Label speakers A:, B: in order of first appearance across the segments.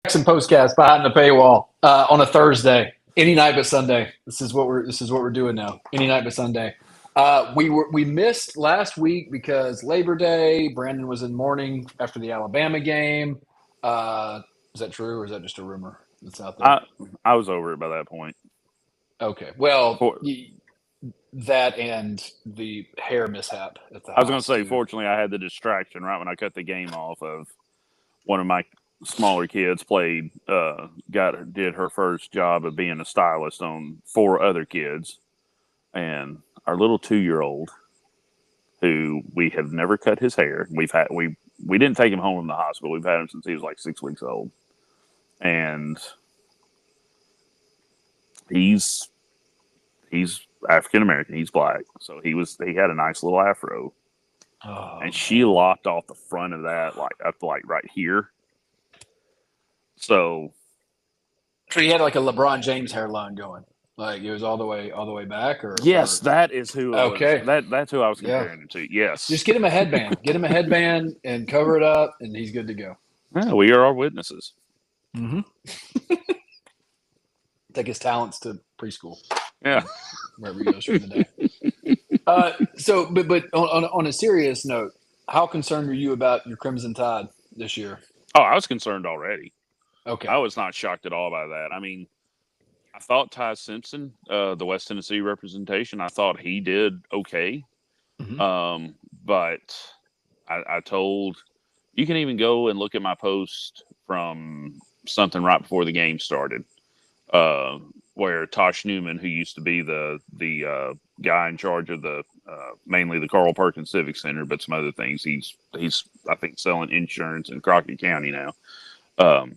A: Jackson Postcast behind the paywall on a Thursday, any night but Sunday. This is what we're doing now. Any night but Sunday. We missed last week because Labor Day. Brandon was in mourning after the Alabama game. Is that true or is that just a rumor that's out there?
B: I was over it by that point.
A: Okay. Well,
B: For,
A: that and the hair mishap at the
B: I was going to
A: house.
B: say,
A: too.
B: fortunately, I had the distraction right when I cut the game off of one of my smaller kids did her first job of being a stylist on 4 other kids, and our little 2-year-old, who we have never cut his hair. We didn't take him home from the hospital. We've had him since he was like 6 weeks old, and he's African American. He's black, so he had a nice little afro, and she lopped off the front of that like up to like right here. So
A: he had like a LeBron James hairline going, like it was all the way back. Or
B: yes, that is who.
A: Okay.
B: That's who I was comparing him to. Yes,
A: Just get him a headband. Get him a headband and cover it up, and he's good to go.
B: Yeah, we are our witnesses.
A: Mm-hmm. Take his talents to preschool.
B: Yeah,
A: wherever he goes from the day. But on a serious note, how concerned are you about your Crimson Tide this year?
B: Oh, I was concerned already.
A: Okay.
B: I was not shocked at all by that. I mean, I thought Ty Simpson, the West Tennessee representation, I thought he did okay.
A: Mm-hmm.
B: But I told you can even go and look at my post from something right before the game started, where Tosh Newman, who used to be the guy in charge of the mainly the Carl Perkins Civic Center, but some other things, he's I think selling insurance in Crockett County now.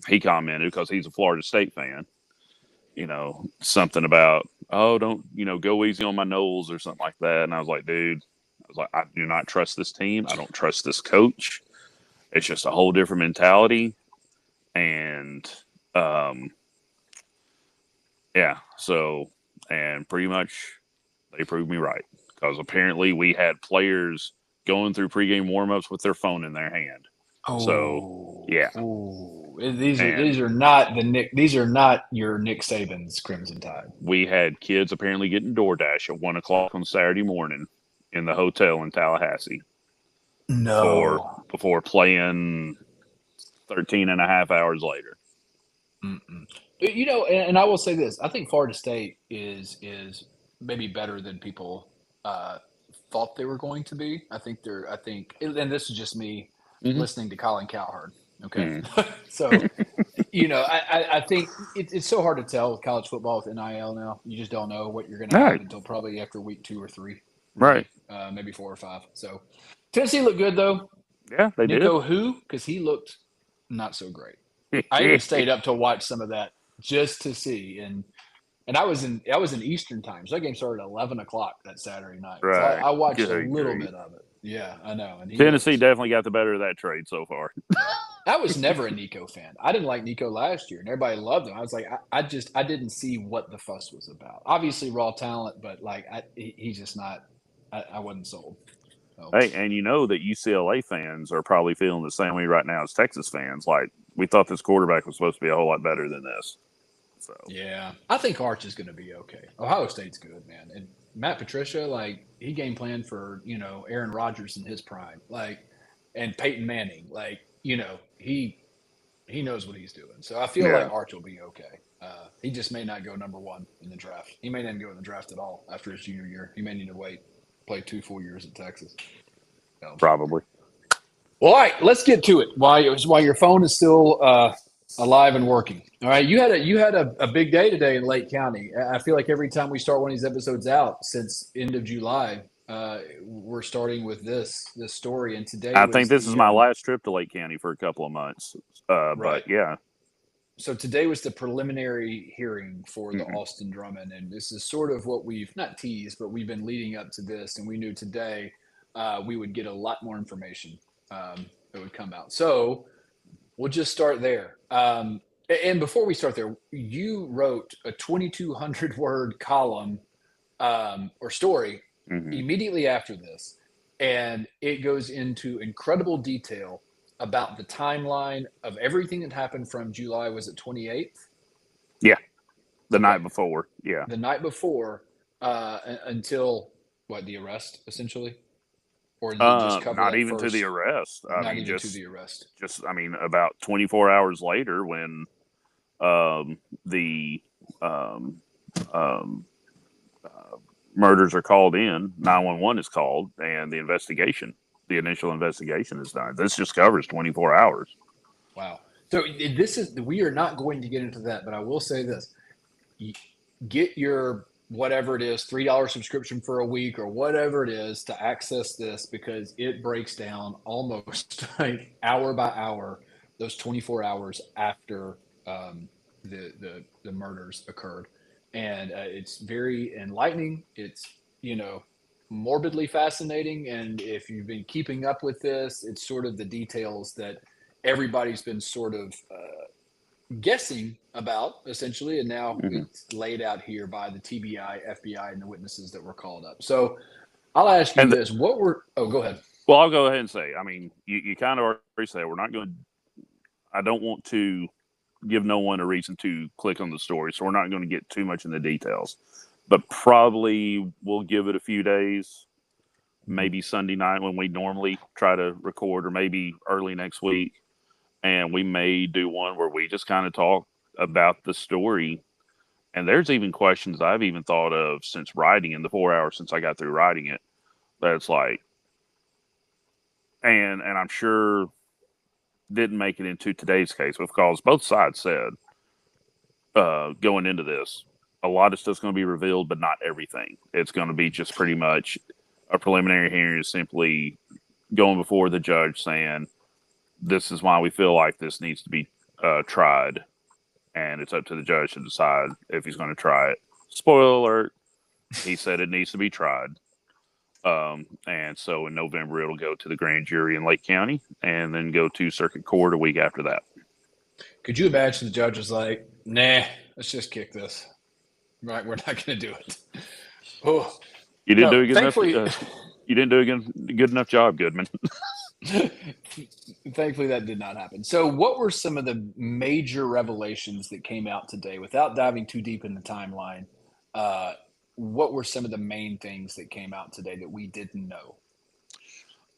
B: He commented, because he's a Florida State fan, something about, oh, don't, go easy on my Noles or something like that. And I was like, dude, I do not trust this team. I don't trust this coach. It's just a whole different mentality. And, yeah, so, and pretty much they proved me right, because apparently we had players going through pregame warmups with their phone in their hand. So, yeah.
A: These are not your Nick Saban's Crimson Tide.
B: We had kids apparently getting DoorDash at 1:00 on Saturday morning in the hotel in Tallahassee.
A: No.
B: Before playing 13 and a half hours later.
A: Mm-mm. And I will say this: I think Florida State is maybe better than people thought they were going to be. I think, and this is just me listening to Colin Cowherd. Okay, so I think it's so hard to tell with college football with NIL now. You just don't know what you're going to have until probably after week 2 or 3,
B: right?
A: Maybe 4 or 5. So Tennessee looked good though.
B: Yeah, they did.
A: Nico who? Because he looked not so great. I even stayed up to watch some of that just to see, and I was in Eastern time, so that game started at 11:00 that Saturday night.
B: Right.
A: So I watched a little bit of it. Yeah, I know. And
B: Tennessee definitely got the better of that trade so far.
A: I was never a Nico fan. I didn't like Nico last year, and everybody loved him. I was like, I didn't see what the fuss was about. Obviously, raw talent, but like he's just not. I wasn't sold. So.
B: Hey, and you know that UCLA fans are probably feeling the same way right now as Texas fans. Like, we thought this quarterback was supposed to be a whole lot better than this. So
A: yeah, I think Arch is going to be okay. Ohio State's good, man, and Matt Patricia, like, he game planned for Aaron Rodgers in his prime, like, and Peyton Manning, like, he knows what he's doing. So I feel like Arch will be okay. He just may not go number 1 in the draft. He may not go in the draft at all after his junior year. He may need to play 2 full years at Texas.
B: Probably.
A: Well, all right, let's get to it. While your phone is still alive and working. All right, you had a big day today in Lake County. I feel like every time we start one of these episodes out since end of July, we're starting with this story. And today,
B: I think this is my last trip to Lake County for a couple of months.
A: Right.
B: But yeah.
A: So today was the preliminary hearing for the Austin Drummond, and this is sort of what we've not teased, but we've been leading up to this, and we knew today we would get a lot more information that would come out. So we'll just start there. And before we start there, you wrote a 2,200-word column or story immediately after this, and it goes into incredible detail about the timeline of everything that happened from July, was it 28th?
B: Yeah, the
A: Okay.
B: night before. Yeah.
A: The night before, until what, the arrest, essentially? Or did it just cover
B: Not
A: that
B: even to the
A: first,
B: arrest. I
A: not
B: mean,
A: even to the arrest?
B: I mean, about 24 hours later, when the um, um, murders are called in, 911 is called, and the initial investigation is done. This just covers 24 hours.
A: Wow. So we are not going to get into that, but I will say this: get your whatever it is, $3 subscription for a week or whatever it is to access this, because it breaks down almost like hour by hour those 24 hours after the murders occurred, and it's very enlightening. It's, morbidly fascinating, and if you've been keeping up with this, it's sort of the details that everybody's been sort of guessing about, essentially, and now
B: Mm-hmm.
A: it's laid out here by the TBI, FBI, and the witnesses that were called up. So I'll ask you
B: And
A: this: go ahead.
B: well, I'll go ahead and say, I mean, you kind of already said we're not going to. I don't want to give no one a reason to click on the story, so we're not going to get too much in the details. But probably we'll give it a few days, maybe Sunday night when we normally try to record, or maybe early next week, and we may do one where we just kind of talk about the story. And there's even questions I've even thought of since writing in the 4 hours since I got through writing it. That's like, and I'm sure didn't make it into today's case because both sides said going into this, a lot of stuff's going to be revealed, but not everything. It's going to be just pretty much a preliminary hearing, is simply going before the judge saying, this is why we feel like this needs to be tried. And it's up to the judge to decide if he's going to try it. Spoiler alert, he said it needs to be tried. And so in November, it'll go to the grand jury in Lake County and then go to circuit court a week after that.
A: Could you imagine the judge was like, "Nah, let's just kick this. Right, we're not going to do it." Oh,
B: You didn't do
A: no.
B: a good enough.
A: Thankfully,
B: You didn't do a good enough job, Goodman.
A: thankfully that did not happen. So, what were some of the major revelations that came out today, without diving too deep in the timeline? Uh, what were some of the main things that came out today that we didn't know?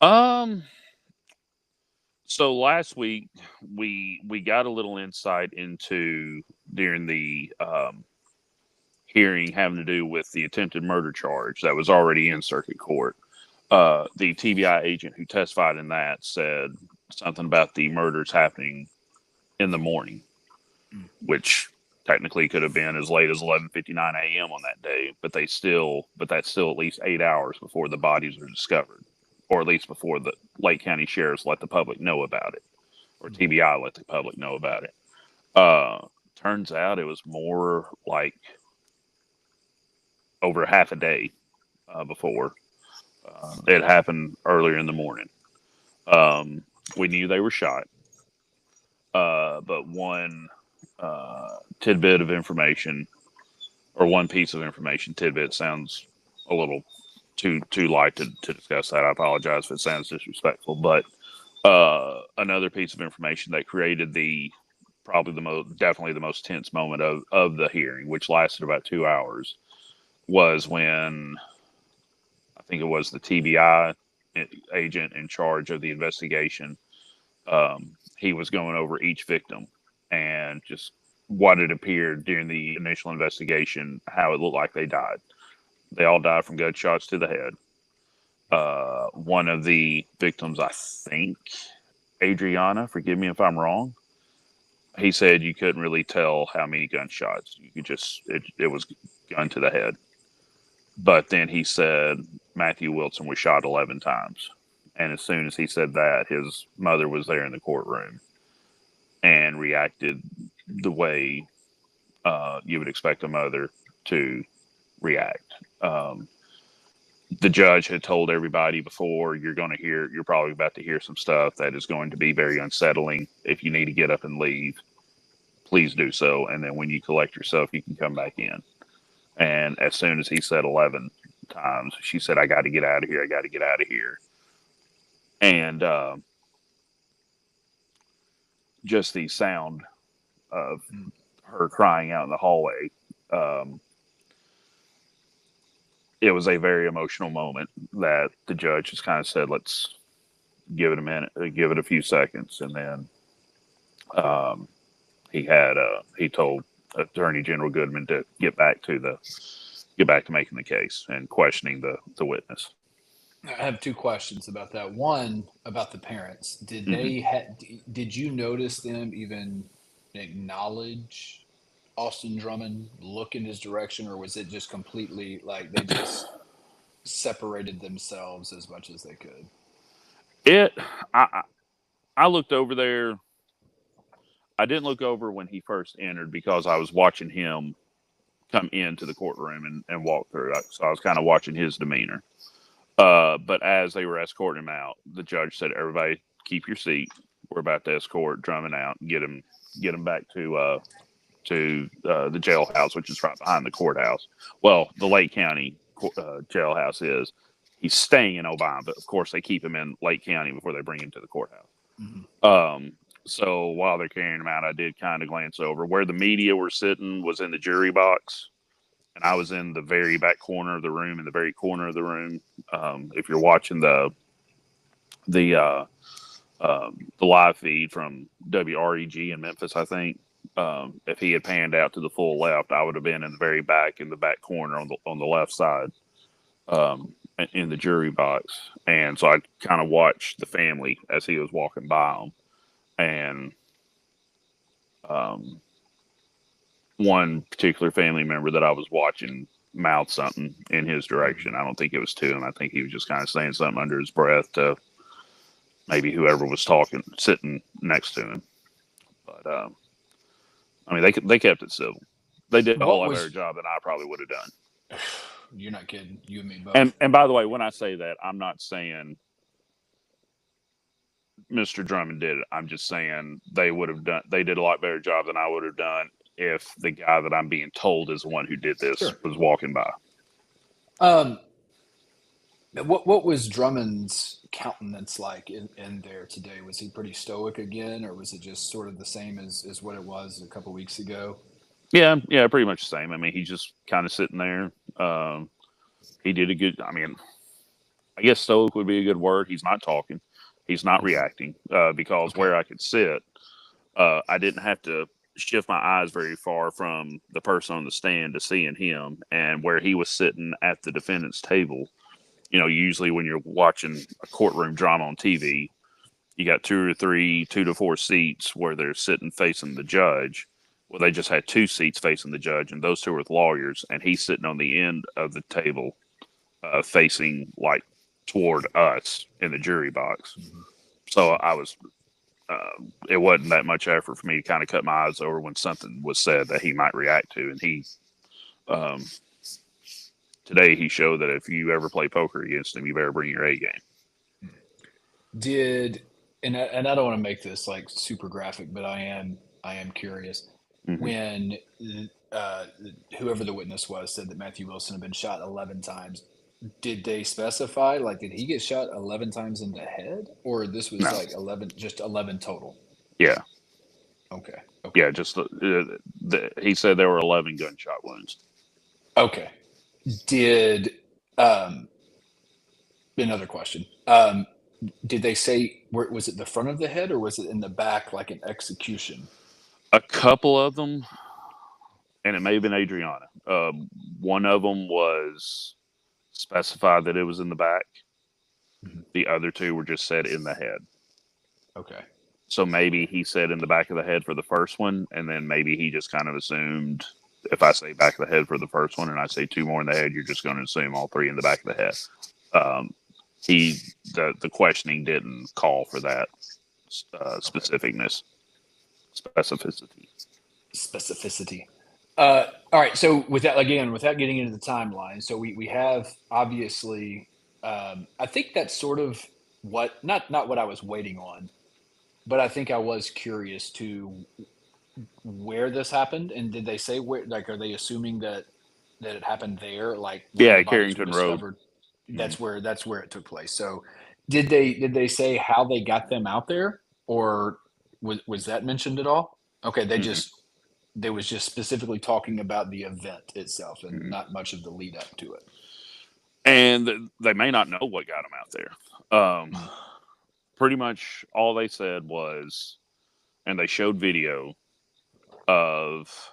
B: Um. So last week we got a little insight into during the hearing having to do with the attempted murder charge that was already in circuit court. The TBI agent who testified in that said something about the murders happening in the morning, which technically could have been as late as 11:59 a.m. on that day, but that's still at least 8 hours before the bodies are discovered, or at least before the Lake County sheriffs let the public know about it, or TBI let the public know about it. Turns out it was more like over half a day before it happened earlier in the morning. We knew they were shot, but one tidbit of information, or one piece of information, tidbit sounds a little too light to discuss that. I apologize if it sounds disrespectful, but another piece of information that created definitely the most tense moment of the hearing, which lasted about 2 hours, was when I think it was the TBI agent in charge of the investigation. He was going over each victim and just what it appeared during the initial investigation, how it looked like they died. They all died from gunshots to the head. One of the victims, I think, Adriana, forgive me if I'm wrong, he said you couldn't really tell how many gunshots. You could just, it was gun to the head. But then he said Matthew Wilson was shot 11 times. And as soon as he said that, his mother was there in the courtroom and reacted the way you would expect a mother to react. The judge had told everybody before, you're probably about to hear some stuff that is going to be very unsettling. If you need to get up and leave, please do so. And then when you collect yourself, you can come back in. And as soon as he said 11 times, she said, I got to get out of here. I got to get out of here. And just the sound of her crying out in the hallway. It was a very emotional moment that the judge just kind of said, let's give it a minute, give it a few seconds. And then he told Attorney General Goodman to get back to making the case and questioning the witness.
A: I have two questions about that. One, about the parents. Did you notice them even acknowledge Austin Drummond, look in his direction, or was it just completely like they just separated themselves as much as they could?
B: I looked over there. I didn't look over when he first entered because I was watching him come into the courtroom and walk through. So I was kind of watching his demeanor. But as they were escorting him out, the judge said, "Everybody, keep your seat. We're about to escort Drummond out and get him back to the jailhouse, which is right behind the courthouse. Well, the Lake County jailhouse is. He's staying in Obion, but of course they keep him in Lake County before they bring him to the courthouse. Mm-hmm. So while they're carrying him out, I did kind of glance over where the media were sitting was in the jury box. And I was in the very back corner of the room, if you're watching the live feed from WREG in Memphis, I think, if he had panned out to the full left, I would have been in the very back, in the back corner on the left side, in the jury box. And so I kind of watched the family as he was walking by them. And one particular family member that I was watching mouthed something in his direction. I don't think it was to him. I think he was just kind of saying something under his breath to maybe whoever was sitting next to him. But I mean, they kept it civil. They did a whole lot better job than I probably would have done.
A: You're not kidding. You and me both.
B: And by the way, when I say that, I'm not saying Mr. Drummond did it. I'm just saying they did a lot better job than I would have done if the guy that I'm being told is the one who did this was walking by.
A: What was Drummond's countenance like in there today? Was he pretty stoic again, or was it just sort of the same as what it was a couple weeks ago?
B: Yeah, pretty much the same. I mean, he's just kind of sitting there. He did a good. I mean, I guess stoic would be a good word. He's not talking. He's not reacting because where I could sit, I didn't have to shift my eyes very far from the person on the stand to seeing him, and where he was sitting at the defendant's table. You know, usually when you're watching a courtroom drama on TV, you got 2 to 4 seats where they're sitting facing the judge. Well, they just had 2 seats facing the judge, and those 2 were with lawyers, and he's sitting on the end of the table, facing like toward us in the jury box. Mm-hmm. So I was, it wasn't that much effort for me to kind of cut my eyes over when something was said that he might react to. And he, today he showed that if you ever play poker against him, you better bring your A game.
A: And I don't want to make this like super graphic, but I am curious. Mm-hmm. When whoever the witness was said that Matthew Wilson had been shot 11 times, did they specify, like, did he get shot 11 times in the head, or this was like 11 total?
B: Yeah.
A: Okay.
B: Yeah, just he said there were 11 gunshot wounds.
A: Okay. Another question. Did they say, was it the front of the head or was it in the back, like an execution?
B: A couple of them, and it may have been Adriana. One of them was specified that it was in the back. Mm-hmm. The other 2 were just said in the head.
A: Okay.
B: So maybe he said in the back of the head for the first one, and then maybe he just kind of assumed if I say back of the head for the first one and I say 2 more in the head, you're just going to assume all 3 in the back of the head. The questioning didn't call for that specificity.
A: All right. So without getting into the timeline, so we have obviously, I think that's sort of what, not what I was waiting on, but I think I was curious to where this happened. And did they say where, like, are they assuming that it happened there? Like,
B: Carrington Road.
A: That's where it took place. So did they say how they got them out there, or Was that mentioned at all? Okay,
B: Mm-mm,
A: they was just specifically talking about the event itself and
B: mm-mm.
A: not much of the lead up to it.
B: And they may not know what got them out there.
A: Mhm.
B: Pretty much all they said was, and they showed video of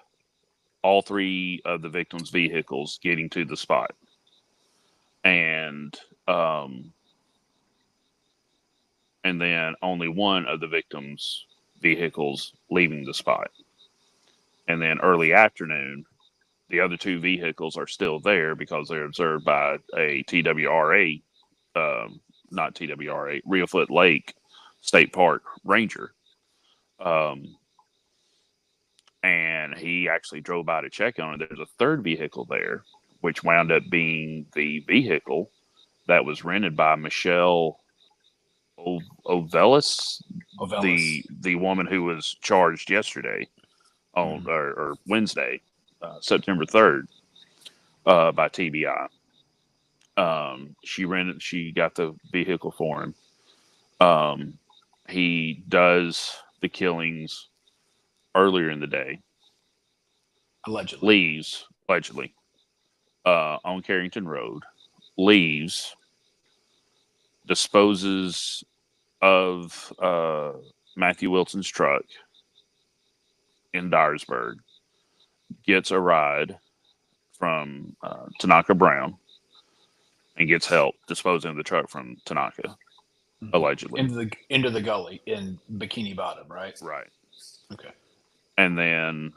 B: all three of the victims' vehicles getting to the spot, and um, and then only one of the victims' vehicles leaving the spot. And then early afternoon, the other two vehicles are still there because they're observed by a TWRA, not TWRA, Reelfoot Lake State Park ranger. Um, and he actually drove by to check on it. There's a third vehicle there, which wound up being the vehicle that was rented by Michelle Ovelis,
A: Ovelis.
B: the woman who was charged yesterday on
A: Mhm.
B: or Wednesday, September 3rd, by TBI. She got the vehicle for him. He does the killings earlier in the day,
A: Allegedly.
B: leaves allegedly on Carrington Road, leaves, disposes of Matthew Wilson's truck in Dyersburg, gets a ride from Tanaka Brown, and gets help disposing of the truck from Tanaka,
A: Mhm.
B: allegedly.
A: Into the gully in Bikini Bottom, right?
B: Right.
A: Okay.
B: And then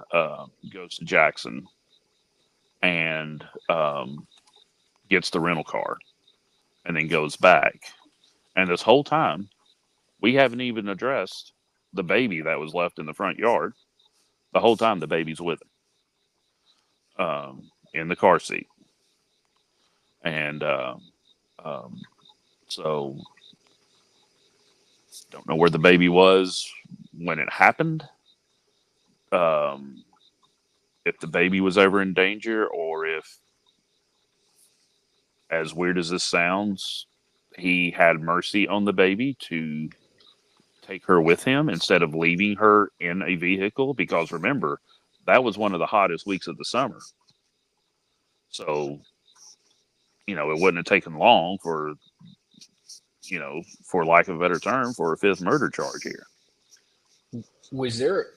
B: goes to Jackson and gets the rental car and then goes back. And this whole time, we haven't even addressed the baby that was left in the front yard. The whole time, the baby's with him in the car seat. And um, so, don't know where the baby was when it happened. Um, if the baby was ever in danger, or if, as weird as this sounds, he had mercy on the baby to take her with him instead of leaving her in a vehicle. Because remember, that was one of the hottest weeks of the summer. So, it wouldn't have taken long for, for lack of a better term, for a fifth murder charge here.
A: Was there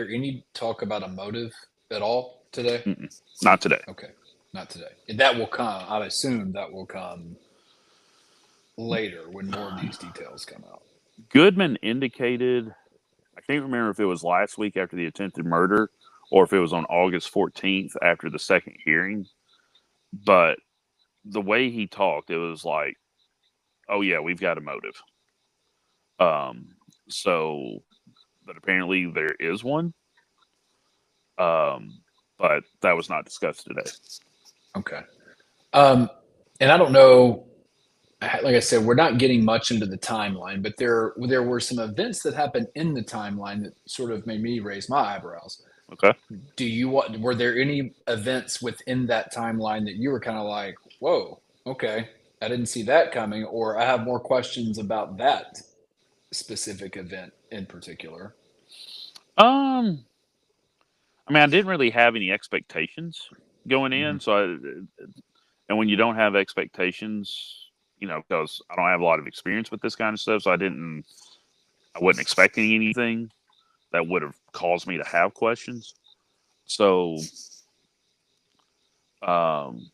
A: any talk about a motive at all today?
B: Mm-mm, not today.
A: Okay, not today. And that will come. I assume that will come later when more of these details come out.
B: Goodman indicated, I can't remember if it was last week after the attempted murder or if it was on August 14th after the second hearing, but the way he talked, it was like, oh, yeah, we've got a motive. Um, so, but apparently there is one. Um, but that was not discussed today.
A: Okay. Um, and I don't know. Like I said, we're not getting much into the timeline, but there were some events that happened in the timeline that sort of made me raise my eyebrows.
B: Okay.
A: Were there any events within that timeline that you were kind of like, whoa, okay, I didn't see that coming, or I have more questions about that specific event in particular?
B: Um, I mean, I didn't really have any expectations going
A: Hmm.
B: in. And when you don't have expectations, because I don't have a lot of experience with this kind of stuff, so I wasn't expecting anything that would have caused me to have questions. So, um,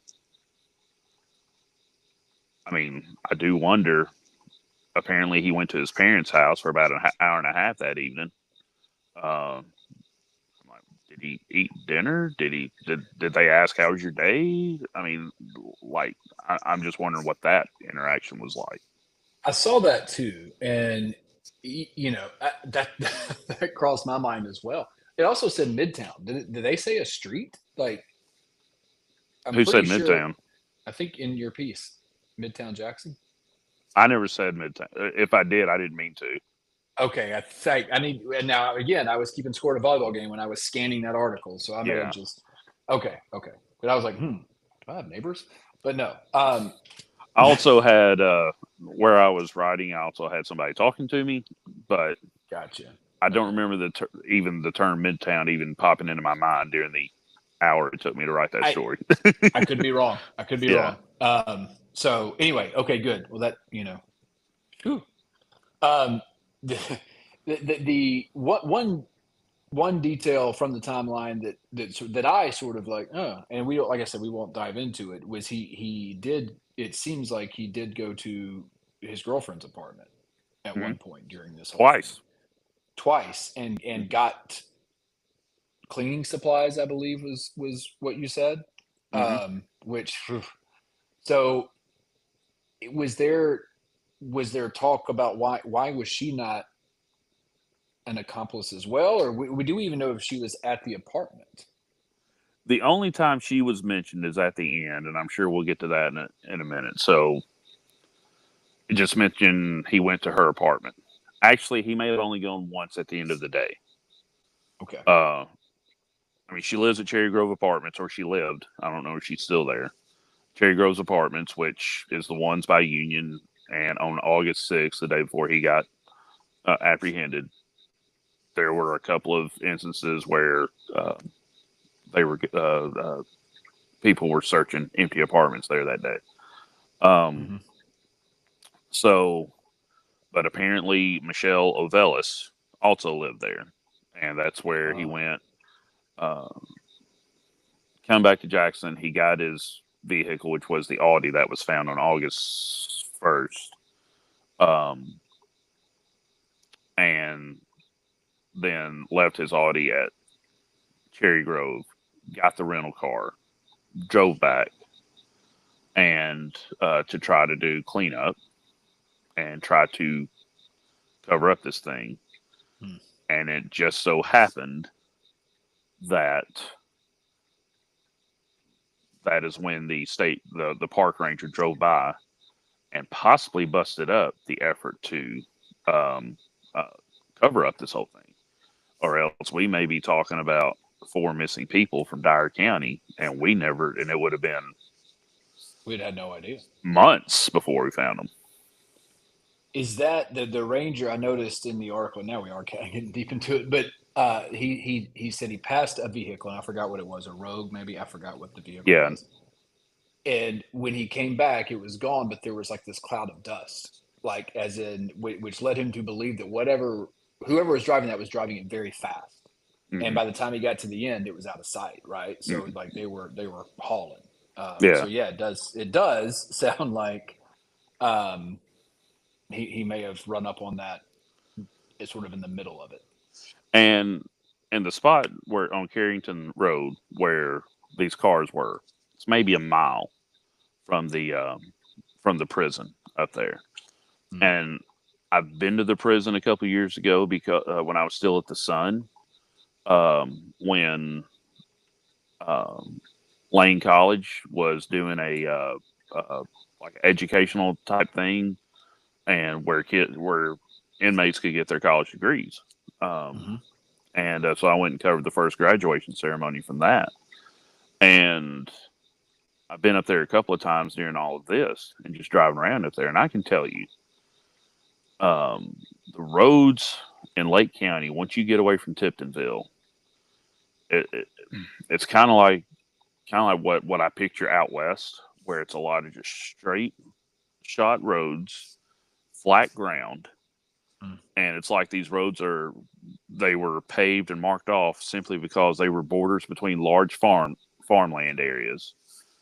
B: I mean, I do wonder. Apparently, he went to his parents' house for about an hour and a half that evening. Um, I'm like, did he eat dinner? Did they ask how was your day? I mean, like, I'm just wondering what that interaction was like.
A: I saw that too, and that that crossed my mind as well. It also said Midtown. Did they say a street? Like, I'm
B: Who
A: pretty
B: said
A: sure.
B: Midtown?
A: I think in your piece, Midtown Jackson.
B: I never said Midtown. If I did, I didn't mean to.
A: Okay, I think I need. And now again, I was keeping score at a volleyball game when I was scanning that article, so I may have
B: Yeah.
A: just. Okay, okay, but I was like, do I have neighbors? But no.
B: I also had where I was writing. I also had somebody talking to me, but
A: Gotcha.
B: I don't remember even the term Midtown even popping into my mind during the hour it took me to write that story.
A: I could be wrong. I could be
B: Yeah.
A: wrong. So anyway, okay, good. Well, that whew. Um, the, what one detail from the timeline that I sort of like, and we don't, like I said, we won't dive into it. Was he did? It seems like he did go to his girlfriend's apartment at
B: Hmm.
A: one point during this whole thing,
B: Twice.
A: twice, and got cleaning supplies. I believe was what you said.
B: Hmm.
A: Which phew. So was there talk about why was she not an accomplice as well, or we do even know if she was at the apartment?
B: The only time she was mentioned is at the end, and I'm sure we'll get to that in a minute. So it just mentioned he went to her apartment. Actually, he may have only gone once at the end of the day.
A: Okay.
B: I mean, she lives at Cherry Grove Apartments, or she lived. I don't know if she's still there. Cherry Grove's Apartments, which is the ones by Union. And on August 6th, the day before he got apprehended, there were a couple of instances where they were people were searching empty apartments there that day.
A: Mm-hmm.
B: So, but apparently Michelle Ovelis also lived there, and that's where he went. Come back to Jackson, he got his vehicle, which was the Audi that was found on August 1st, and then left his Audi at Cherry Grove, got the rental car, drove back, and to try to do cleanup and try to cover up this thing. And it just so happened that is when the park ranger drove by and possibly busted up the effort to um, uh, cover up this whole thing, or else we may be talking about 4 missing people from Dyer County, and it would have been
A: We'd had no idea.
B: months before we found them.
A: Is that the ranger I noticed in the article? Now we are kind of getting deep into it, but he said he passed a vehicle, and I forgot what it was, a Rogue maybe. I forgot what the vehicle
B: Yeah.
A: was. And when he came back, it was gone, but there was like this cloud of dust, like as in which led him to believe that whoever was driving that was driving it very fast.
B: Mm-hmm.
A: And by the time he got to the end, it was out of sight, right? So
B: Mm-hmm.
A: like they were hauling.
B: Yeah.
A: So yeah, it does sound like he may have run up on that. It's sort of in the middle of it.
B: And the spot where on Carrington Road where these cars were, it's maybe a mile from the prison up there. Mm-hmm. And I've been to the prison a couple of years ago because when I was still at the Sun, when Lane College was doing a like educational type thing, and where inmates could get their college degrees. And so I went and covered the first graduation ceremony from that. And I've been up there a couple of times during all of this and just driving around up there. And I can tell you, the roads in Lake County, once you get away from Tiptonville, it's kind of like what I picture out west, where it's a lot of just straight shot roads, flat ground. And it's like these roads they were paved and marked off simply because they were borders between large farmland areas.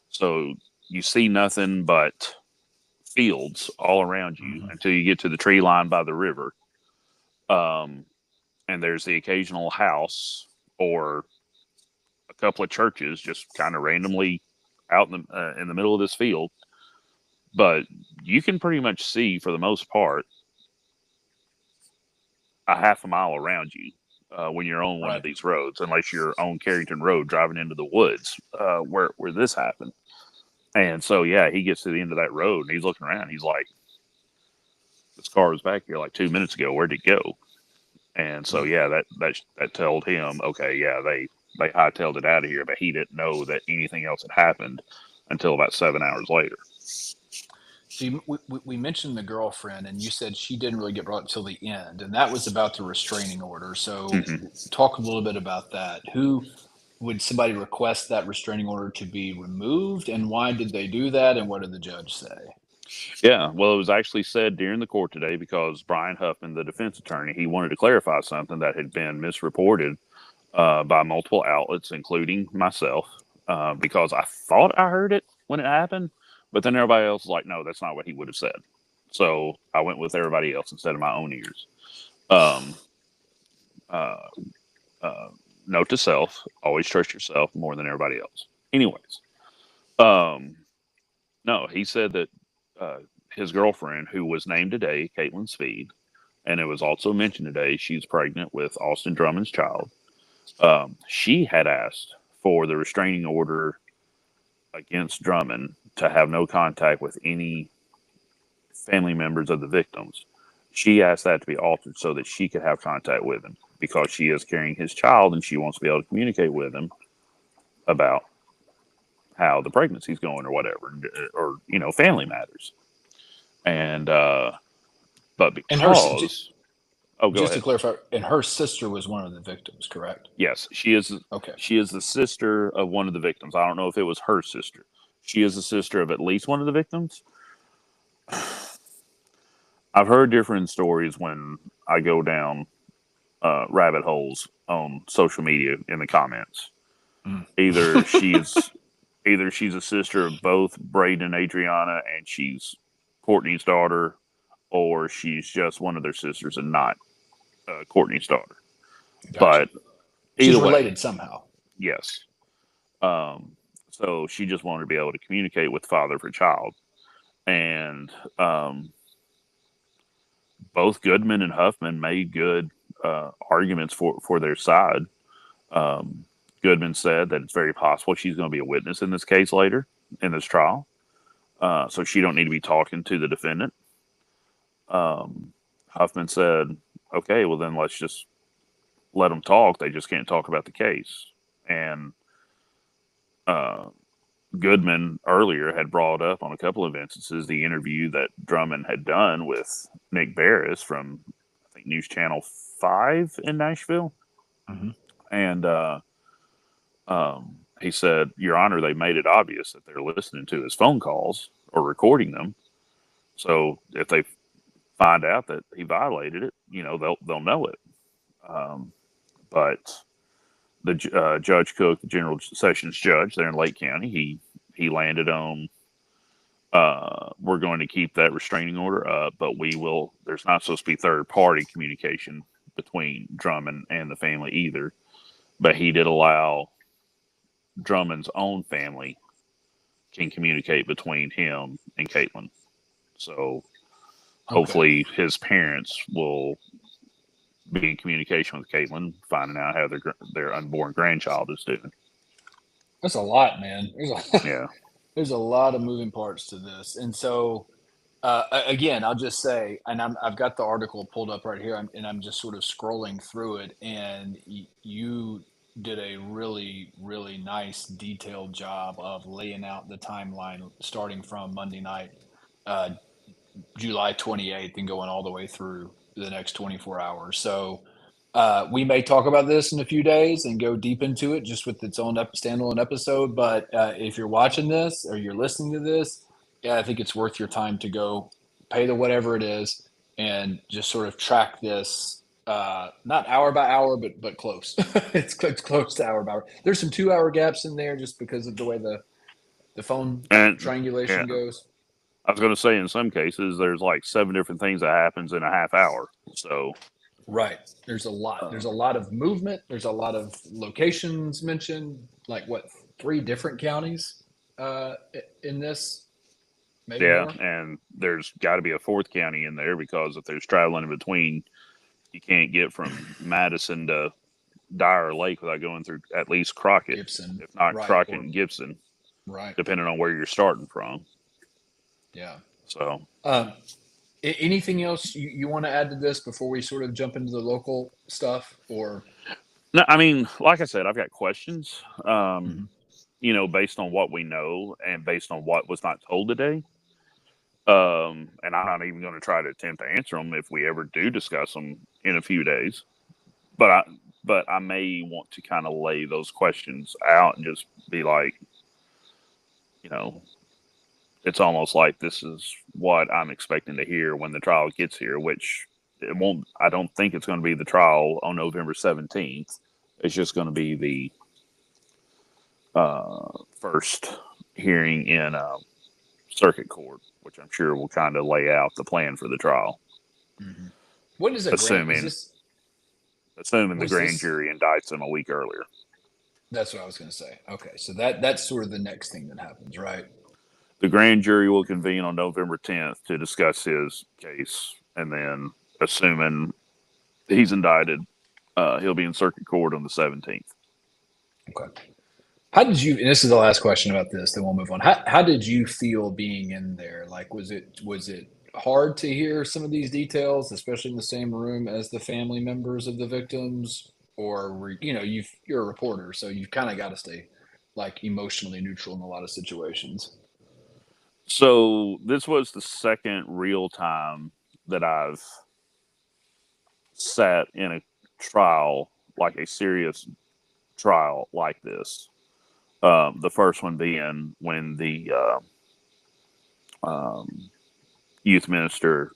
B: So you see nothing but fields all around you until you get to the tree line by the river. And there's the occasional house or a couple of churches just kind of randomly out in the middle of this field. But you can pretty much see, for the most part, a half a mile around you when you're on one of these roads, unless you're on Carrington Road driving into the woods where this happened. And so, yeah, he gets to the end of that road and he's looking around. He's like, this car was back here like 2 minutes ago. Where'd it go? And so, yeah, that told him, okay, yeah, they hightailed it out of here, but he didn't know that anything else had happened until about 7 hours later.
A: So we mentioned the girlfriend, and you said she didn't really get brought up till the end, and that was about the restraining order. So
B: Hmm.
A: talk a little bit about that. Who would somebody request that restraining order to be removed, and why did they do that, and what did the judge say?
B: Yeah, well, it was actually said during the court today because Brian Huffman, the defense attorney, he wanted to clarify something that had been misreported by multiple outlets, including myself, because I thought I heard it when it happened, but then everybody else was like, no, that's not what he would have said. So I went with everybody else instead of my own ears. Um, uh, uh, Note to self: always trust yourself more than everybody else. Anyways, um, no, he said that uh, his girlfriend, who was named today, Caitlin Speed, and it was also mentioned today, she's pregnant with Austin Drummond's child. She had asked for the restraining order against Drummond to have no contact with any family members of the victims. She asked that to be altered so that she could have contact with him because she is carrying his child and she wants to be able to communicate with him about how the pregnancy's going or whatever, or family matters. And but
A: And her,
B: because oh, go
A: just to
B: ahead.
A: clarify, and her sister was one of the victims, correct?
B: Yes, she is.
A: Okay.
B: She is the sister of one of the victims. I don't know if it was her sister. She is the sister of at least one of the victims. I've heard different stories when I go down rabbit holes on social media in the comments.
A: Mm.
B: Either she's either she's a sister of both Braden and Adriana, and she's Courtney's daughter, or she's just one of their sisters and not Courtney's daughter.
A: Gotcha.
B: But
A: She's
B: either way,
A: related somehow.
B: yes. Um, so she just wanted to be able to communicate with father of her child, and both Goodman and Huffman made good arguments for their side. Um, Goodman said that it's very possible she's going to be a witness in this case later in this trial, so she don't need to be talking to the defendant. Huffman said, "Okay, well then let's just let them talk. They just can't talk about the case." And uh, Goodman earlier had brought up on a couple of instances the interview that Drummond had done with Nick Barris from, I think, News Channel 5 in Nashville.
A: Mm-hmm.
B: And he said, Your Honor, they made it obvious that they're listening to his phone calls or recording them. So if they find out that he violated it, they'll know it. But the Judge Cook, the General Sessions Judge there in Lake County, he landed on we're going to keep that restraining order up, but there's not supposed to be third party communication between Drummond and the family either. But he did allow Drummond's own family can communicate between him and Caitlin. So
A: Okay.
B: hopefully his parents will be in communication with Caitlin, finding out how their unborn grandchild is doing.
A: That's a lot, man.
B: Yeah.
A: There's a lot of moving parts to this, and so again, I'll just say, and I've got the article pulled up right here, and I'm just sort of scrolling through it, and you did a really, really nice, detailed job of laying out the timeline starting from Monday night, uh, July 28th, and going all the way through the next 24 hours. So we may talk about this in a few days and go deep into it just with its own standalone episode. But if you're watching this or you're listening to this, yeah, I think it's worth your time to go pay the whatever it is and just sort of track this. Not hour by hour, but close. It's close to hour by hour. There's some 2 hour gaps in there just because of the way the phone
B: And yeah,
A: triangulation goes.
B: I was going to say in some cases there's like 7 different things that happens in a half hour. So
A: Right. There's a lot.
B: uh,
A: There's a lot of movement. There's a lot of locations mentioned, like what, 3 different counties in this, maybe
B: yeah,
A: more.
B: and there's got to be a fourth county in there because if there's traveling in between, you can't get from Madison to Dyer Lake without going through at least Crockett,
A: Gibson.
B: if not
A: Right.
B: Crockett
A: Or
B: and Gibson,
A: right.
B: depending on where you're starting from.
A: Yeah.
B: So,
A: Um, anything else you want to add to this before we sort of jump into the local stuff? Or
B: no, I mean, like I said, I've got questions,
A: Mhm.
B: based on what we know and based on what was not told today. And I'm not even going to try to attempt to answer them if we ever do discuss them in a few days. But I may want to kind of lay those questions out and just be like, you know, it's almost like this is what I'm expecting to hear when the trial gets here, which it won't. I don't think it's going to be the trial on November 17th. It's just going to be the first hearing in circuit court, which I'm sure will kind of lay out the plan for the trial.
A: Mm-hmm. What is a
B: assuming the grand
A: this,
B: jury indicts him a week earlier.
A: That's what I was going to say. Okay, so that's sort of the next thing that happens, right?
B: The grand jury will convene on November 10th to discuss his case, and then, assuming he's indicted, he'll be in circuit court on the 17th.
A: Okay. How did you? And this is the last question about this. Then we'll move on. How did you feel being in there? Like, was it hard to hear some of these details, especially in the same room as the family members of the victims? Or were you're a reporter, so you've kind of got to stay like emotionally neutral in a lot of situations.
B: So this was the second real time that I've sat in a trial, like a serious trial like this. The first one being when the youth minister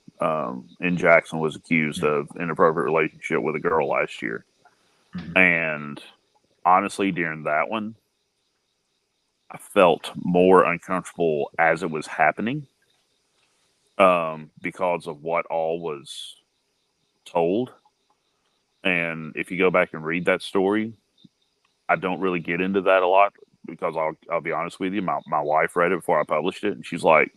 B: in Jackson was accused of inappropriate relationship with a girl last year. Mm-hmm. And honestly, during that one, I felt more uncomfortable as it was happening because of what all was told. And if you go back and read that story, I don't really get into that a lot because I'll be honest with you. My wife read it before I published it, and she's like,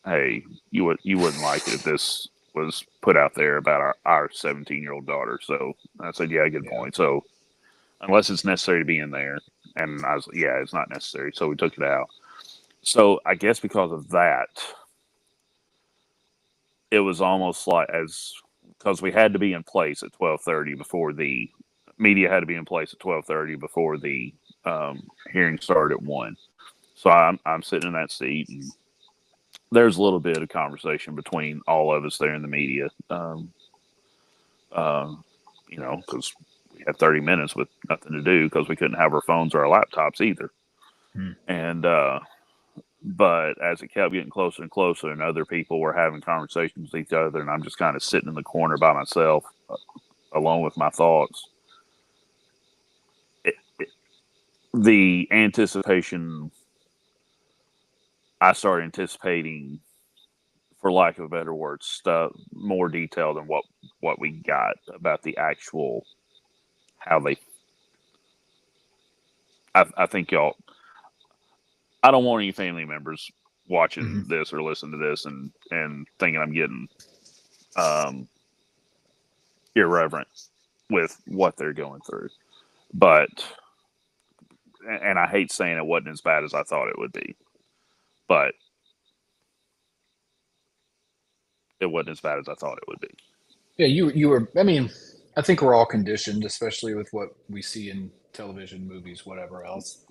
B: "Hey, you wouldn't like it if this was put out there about our 17-year-old daughter." So I said, "Yeah, good point." So unless it's necessary to be in there, and I was, yeah, it's not necessary. So we took it out. So I guess because of that, it was almost like because we had to be in place at 12:30 before the media had to be in place at 12:30 before the hearing started at 1. So I'm sitting in that seat, and there's a little bit of conversation between all of us there in the media, because we had 30 minutes with nothing to do because we couldn't have our phones or our laptops either. And but as it kept getting closer and closer, and other people were having conversations with each other, and I'm just kind of sitting in the corner by myself, alone with my thoughts. The anticipation, I started anticipating, for lack of a better word, stuff more detail than what we got about the actual how they. I think y'all. I don't want any family members watching this or listening to this and thinking I'm getting irreverent with what they're going through, but. And I hate saying it wasn't as bad as I thought it would be, but it wasn't as bad as I thought it would be.
A: Yeah, you were. I mean, I think we're all conditioned, especially with what we see in television, movies, whatever else.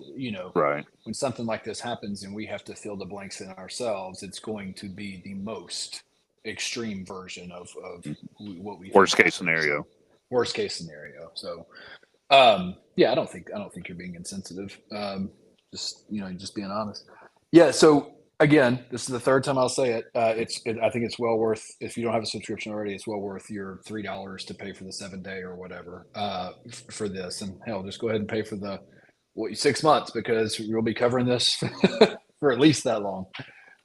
B: Right.
A: When something like this happens and we have to fill the blanks in ourselves, it's going to be the most extreme version of what we
B: worst case scenario.
A: So, worst case scenario. So. Yeah, I don't think you're being insensitive. Just being honest. Yeah. So again, this is the third time I'll say it. I think it's well worth, if you don't have a subscription already, it's well worth your $3 to pay for the 7-day or whatever for this. And hell, just go ahead and pay for the 6 months because we'll be covering this for at least that long.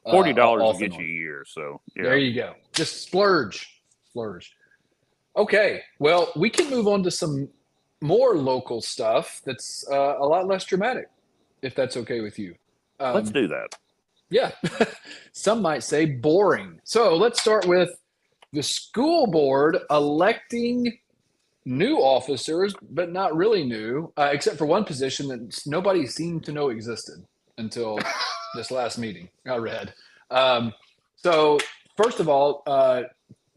B: $40 will get you a year. So yeah.
A: There you go. Just splurge. Okay. Well, we can move on to some more local stuff that's a lot less dramatic, if that's okay with you.
B: Let's do that.
A: Yeah. Some might say boring. So let's start with the school board electing new officers, but not really new, except for one position that nobody seemed to know existed until this last meeting I read. So first of all,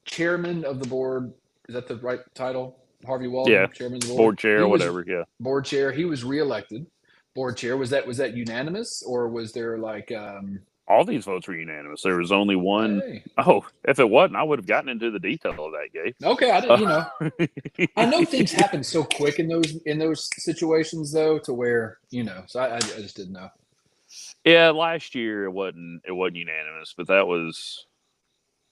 A: chairman of the board, is that the right title? Harvey Walden,
B: yeah,
A: chairman of the
B: board chair, whatever. Yeah,
A: board chair. He was reelected. Board chair. Was that unanimous, or was there like
B: All these votes were unanimous. There was only one.
A: Hey.
B: Oh, if it wasn't, I would have gotten into the detail of that, Gabe.
A: Okay, I didn't. I know things happen so quick in those situations, though, to where So I just didn't know.
B: Yeah, last year it wasn't unanimous, but that was.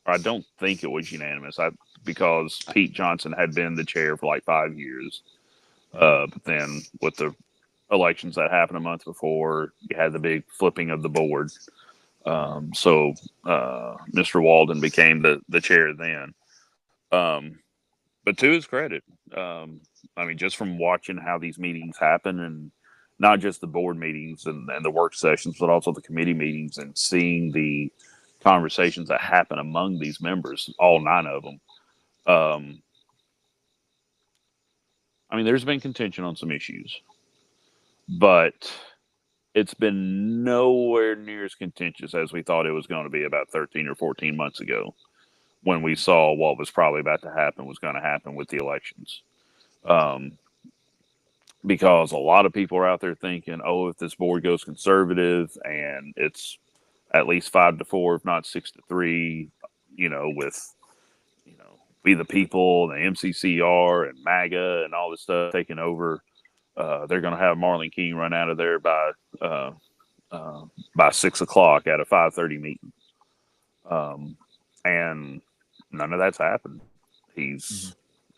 B: I don't think it was unanimous. Because Pete Johnson had been the chair for like 5 years. But then with the elections that happened a month before, you had the big flipping of the board. So Mr. Walden became the chair then. But to his credit, I mean, just from watching how these meetings happen, and not just the board meetings and the work sessions, but also the committee meetings, and seeing the conversations that happen among these members, all 9 of them. I mean, there's been contention on some issues, but it's been nowhere near as contentious as we thought it was going to be about 13 or 14 months ago, when we saw what was probably about to happen was going to happen with the elections. Because a lot of people are out there thinking, oh, if this board goes conservative and it's at least 5-4, if not 6-3, with, We the People, the MCCR and MAGA and all this stuff taking over, they're going to have Marlon King run out of there by 6 o'clock at a 5:30 meeting. And none of that's happened.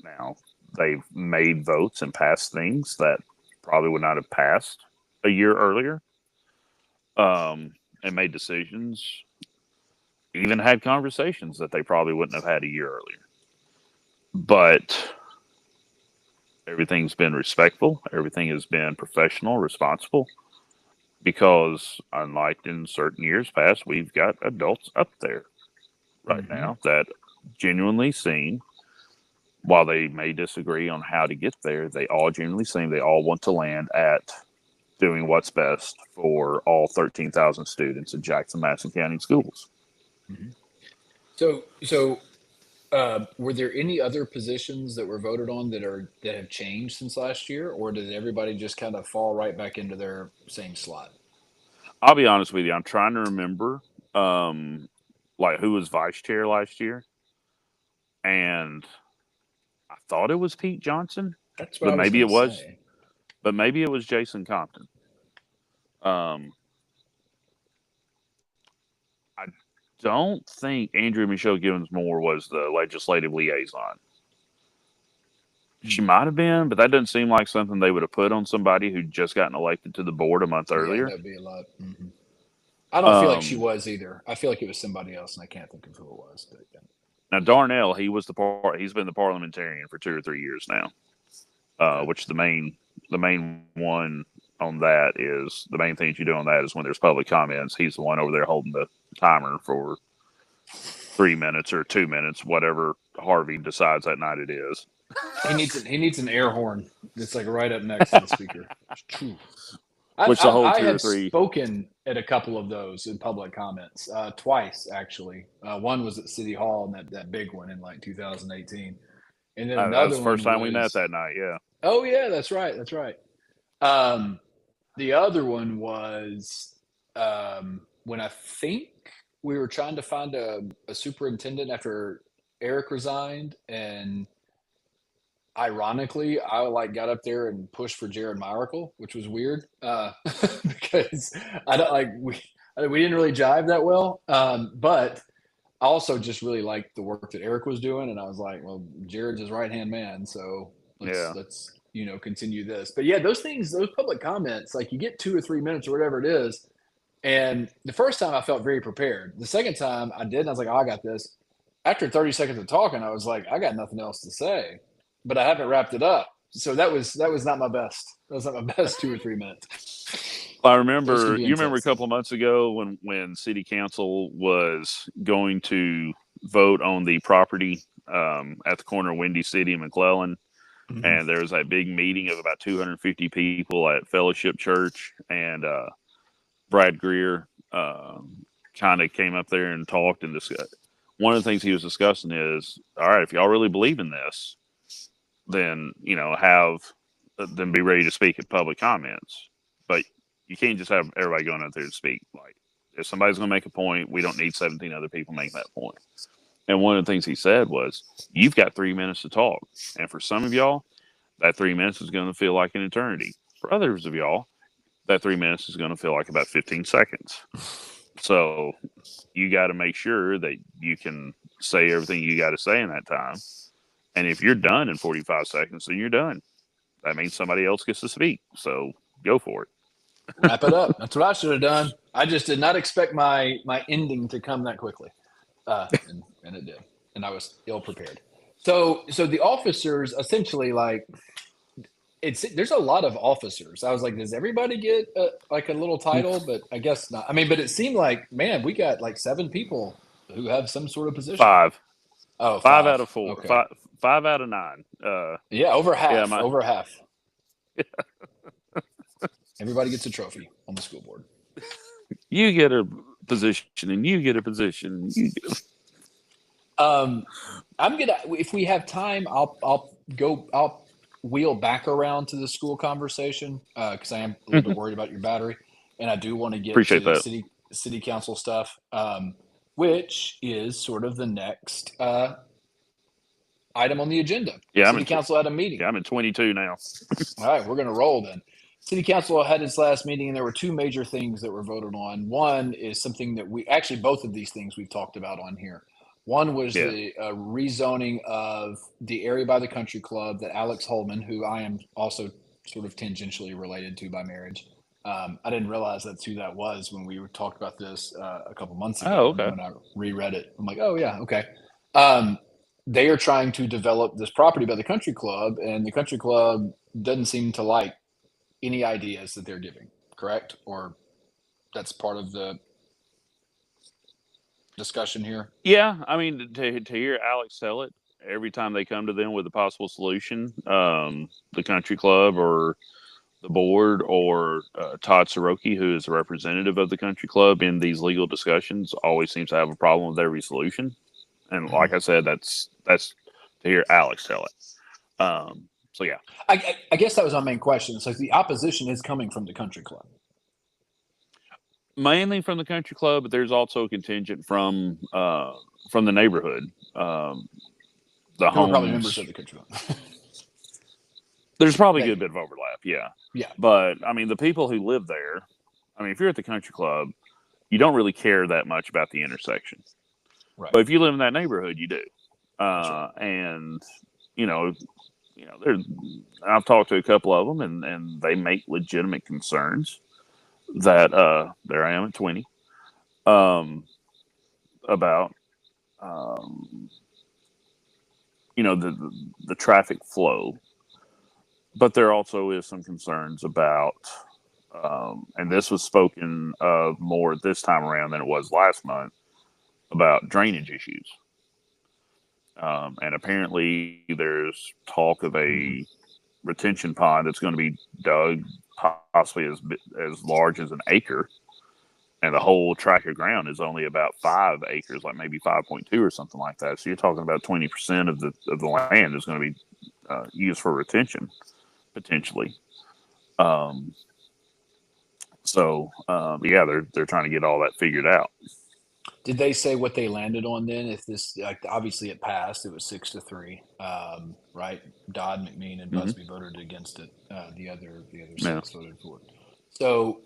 B: Now they've made votes and passed things that probably would not have passed a year earlier, and made decisions, even had conversations that they probably wouldn't have had a year earlier. But everything's been respectful. Everything has been professional, responsible, because unlike in certain years past, we've got adults up there right now that genuinely seem, while they may disagree on how to get there, they all genuinely seem they all want to land at doing what's best for all 13,000 students in Jackson-Madison County schools.
A: So were there any other positions that were voted on that have changed since last year, or did everybody just kind of fall right back into their same slot?
B: I'll be honest with you. I'm trying to remember, like who was vice chair last year, and I thought it was Pete Johnson.
A: That's what I was going to say.
B: But maybe it was Jason Compton. I don't think Andrea Michelle Givens Moore was the legislative liaison. She might have been, but that doesn't seem like something they would have put on somebody who'd just gotten elected to the board a month earlier.
A: That'd be a lot. I don't feel like she was either. I feel like it was somebody else, and I can't think of who it was. But, yeah.
B: Now Darnell, he's been the parliamentarian for 2 or 3 years now, which the main one on that is the main thing you do on that is when there's public comments. He's the one over there holding the timer for 3 minutes or 2 minutes, whatever Harvey decides that night it is.
A: He needs an air horn that's like right up next to the speaker. I have spoken at a couple of those in public comments, twice actually. One was at City Hall, and that big one in like 2018, and then another
B: that was the first time we met that night. Yeah.
A: Oh yeah, that's right. That's right. The other one was when I think we were trying to find a superintendent after Eric resigned, and ironically, I got up there and pushed for Jared Myracle, which was weird because we didn't really jive that well. But I also just really liked the work that Eric was doing, and I was like, well, Jared's his right hand man, so let's continue this. But yeah, those public comments, like you get 2 or 3 minutes or whatever it is. And the first time I felt very prepared. The second time I did, and I was like, oh, I got this. After 30 seconds of talking, I was like, I got nothing else to say. But I haven't wrapped it up. So that was not my best. That was not my best 2 or 3 minutes.
B: I remember a couple of months ago when City Council was going to vote on the property at the corner of Windy City and McClellan. And there was that big meeting of about 250 people at Fellowship Church, and Brad Greer kind of came up there and talked and discussed. One of the things he was discussing is, all right, if y'all really believe in this, then then be ready to speak at public comments. But you can't just have everybody going out there to speak. Like, If somebody's going to make a point, we don't need 17 other people making that point. And one of the things he said was, you've got 3 minutes to talk. And for some of y'all, that 3 minutes is going to feel like an eternity. For others of y'all, that 3 minutes is going to feel like about 15 seconds. So you got to make sure that you can say everything you got to say in that time. And if you're done in 45 seconds, then you're done. That means somebody else gets to speak. So go for it.
A: Wrap it up. That's what I should have done. I just did not expect my ending to come that quickly. And it did. And I was ill prepared. So the officers essentially, like, there's a lot of officers. I was like, does everybody get like a little title? But I guess not. I mean, but it seemed like, man, we got like 7 people who have some sort of position.
B: 5.
A: Oh,
B: 5 out of 4.
A: Okay.
B: 5 out of 9.
A: Yeah, over half. Over half. Everybody gets a trophy on the school board.
B: You get a position, and you get a position.
A: I'm gonna, if we have time, I'll wheel back around to the school conversation because I am a little bit worried about your battery, and I do want to get
B: Appreciate
A: to
B: that.
A: city council stuff, which is sort of the next item on the agenda.
B: Yeah,
A: city council had a meeting.
B: Yeah, I'm at 22 now.
A: All right, we're gonna roll then. City council had its last meeting, and there were 2 major things that were voted on. One is something that both of these things we've talked about on here. One was the rezoning of the area by the country club that Alex Holman, who I am also sort of tangentially related to by marriage. I didn't realize that's who that was when we talked about this a couple months ago.
B: Oh, okay.
A: When I reread it, I'm like, oh yeah, okay. They are trying to develop this property by the country club, and the country club doesn't seem to like any ideas that they're giving, correct? Or that's part of the discussion here?
B: Yeah, I mean, to hear Alex tell it, every time they come to them with a possible solution, the country club or the board or Todd Soroki, who is a representative of the country club in these legal discussions, always seems to have a problem with every solution. And like I said, that's to hear Alex tell it. So yeah,
A: I guess that was my main question. So the opposition is coming from the country club,
B: mainly from the country club, but there's also a contingent from the neighborhood. The homes,
A: probably members of the country club.
B: There's probably a good bit of overlap, yeah.
A: Yeah.
B: But I mean, the people who live there, I mean, if you're at the country club, you don't really care that much about the intersection.
A: Right.
B: But if you live in that neighborhood, you do.
A: Right.
B: And I've talked to a couple of them, and they make legitimate concerns that there I am at 20 about the traffic flow, but there also is some concerns about and this was spoken of more this time around than it was last month, about drainage issues. And apparently there's talk of a retention pond that's going to be dug possibly as large as an acre. And the whole tract of ground is only about 5 acres, like maybe 5.2 or something like that. So you're talking about 20% of the land is going to be used for retention, potentially. They're trying to get all that figured out.
A: Did they say what they landed on then? If this, like, obviously it passed, it was 6-3, right? Dodd, McMean, and Busby voted against it. The other 6 voted for it. So,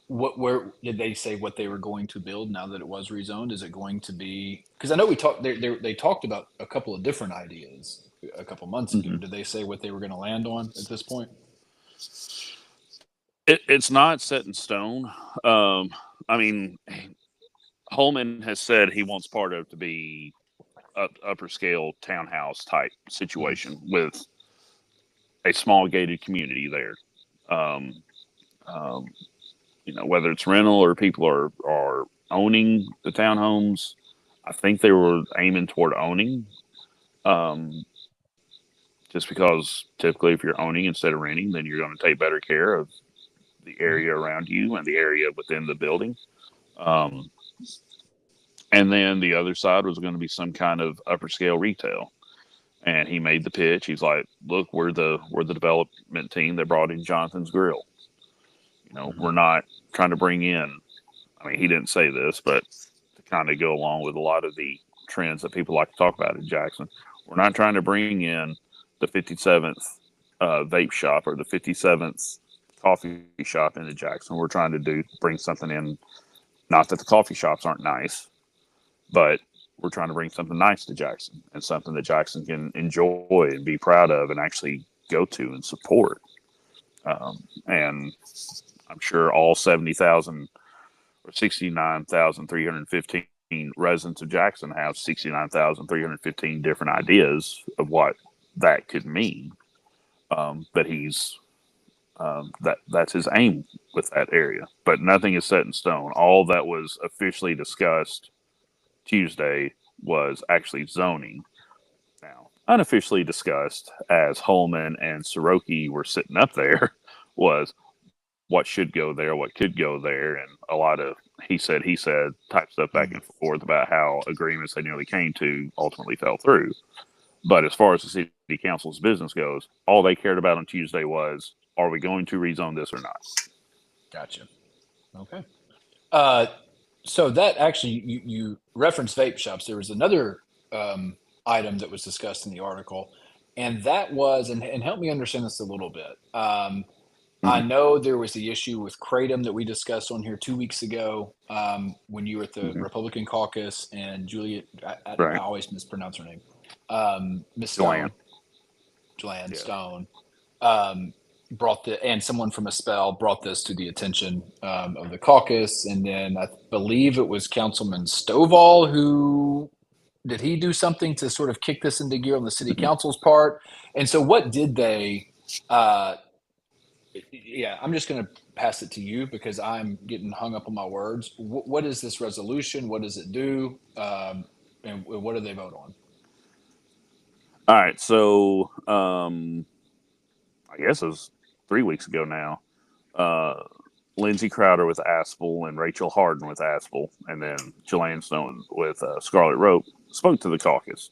A: where did they say what they were going to build now that it was rezoned? Is it going to be? Because I know they talked about a couple of different ideas a couple months ago. Did they say what they were going to land on at this point?
B: It's not set in stone. I mean, Holman has said he wants part of it to be upper scale townhouse type situation with a small gated community there. Whether it's rental or people are owning the townhomes, I think they were aiming toward owning. Just because typically if you're owning instead of renting, then you're going to take better care of the area around you and the area within the building. And then the other side was going to be some kind of upper scale retail. And he made the pitch. He's like, look, we're the development team that brought in Jonathan's Grill. We're not trying to bring in I mean, he didn't say this, but to kind of go along with a lot of the trends that people like to talk about in Jackson, we're not trying to bring in the 57th vape shop or the 57th coffee shop into Jackson. We're trying to bring something in. Not that the coffee shops aren't nice, but we're trying to bring something nice to Jackson and something that Jackson can enjoy and be proud of and actually go to and support. And I'm sure all 70,000 or 69,315 residents of Jackson have 69,315 different ideas of what that could mean. But that's his aim with that area. But nothing is set in stone. All that was officially discussed Tuesday was actually zoning. Now, unofficially discussed, as Holman and Soroki were sitting up there, was what should go there, what could go there, and a lot of he said type stuff back and forth about how agreements they nearly came to ultimately fell through. But as far as the city council's business goes, all they cared about on Tuesday was, are we going to rezone this or not?
A: Gotcha. Okay. So that actually, you referenced vape shops. There was another item that was discussed in the article, and that was, and help me understand this a little bit. I know there was the issue with Kratom that we discussed on here 2 weeks ago when you were at the Republican caucus, and Juliet, I always mispronounce her name, Miss Stone, Joanne Stone, and someone from Espel brought this to the attention of the caucus, and then I believe it was Councilman Stovall who did he do something to sort of kick this into gear on the city council's part? And so, what did they? Yeah, I'm just going to pass it to you because I'm getting hung up on my words. What is this resolution? What does it do? And what do they vote on?
B: All right, so I guess it was 3 weeks ago now. Lindsay Crowder with Aspel and Rachel Harden with Aspel, and then Jillian Stone with Scarlet Rope spoke to the caucus.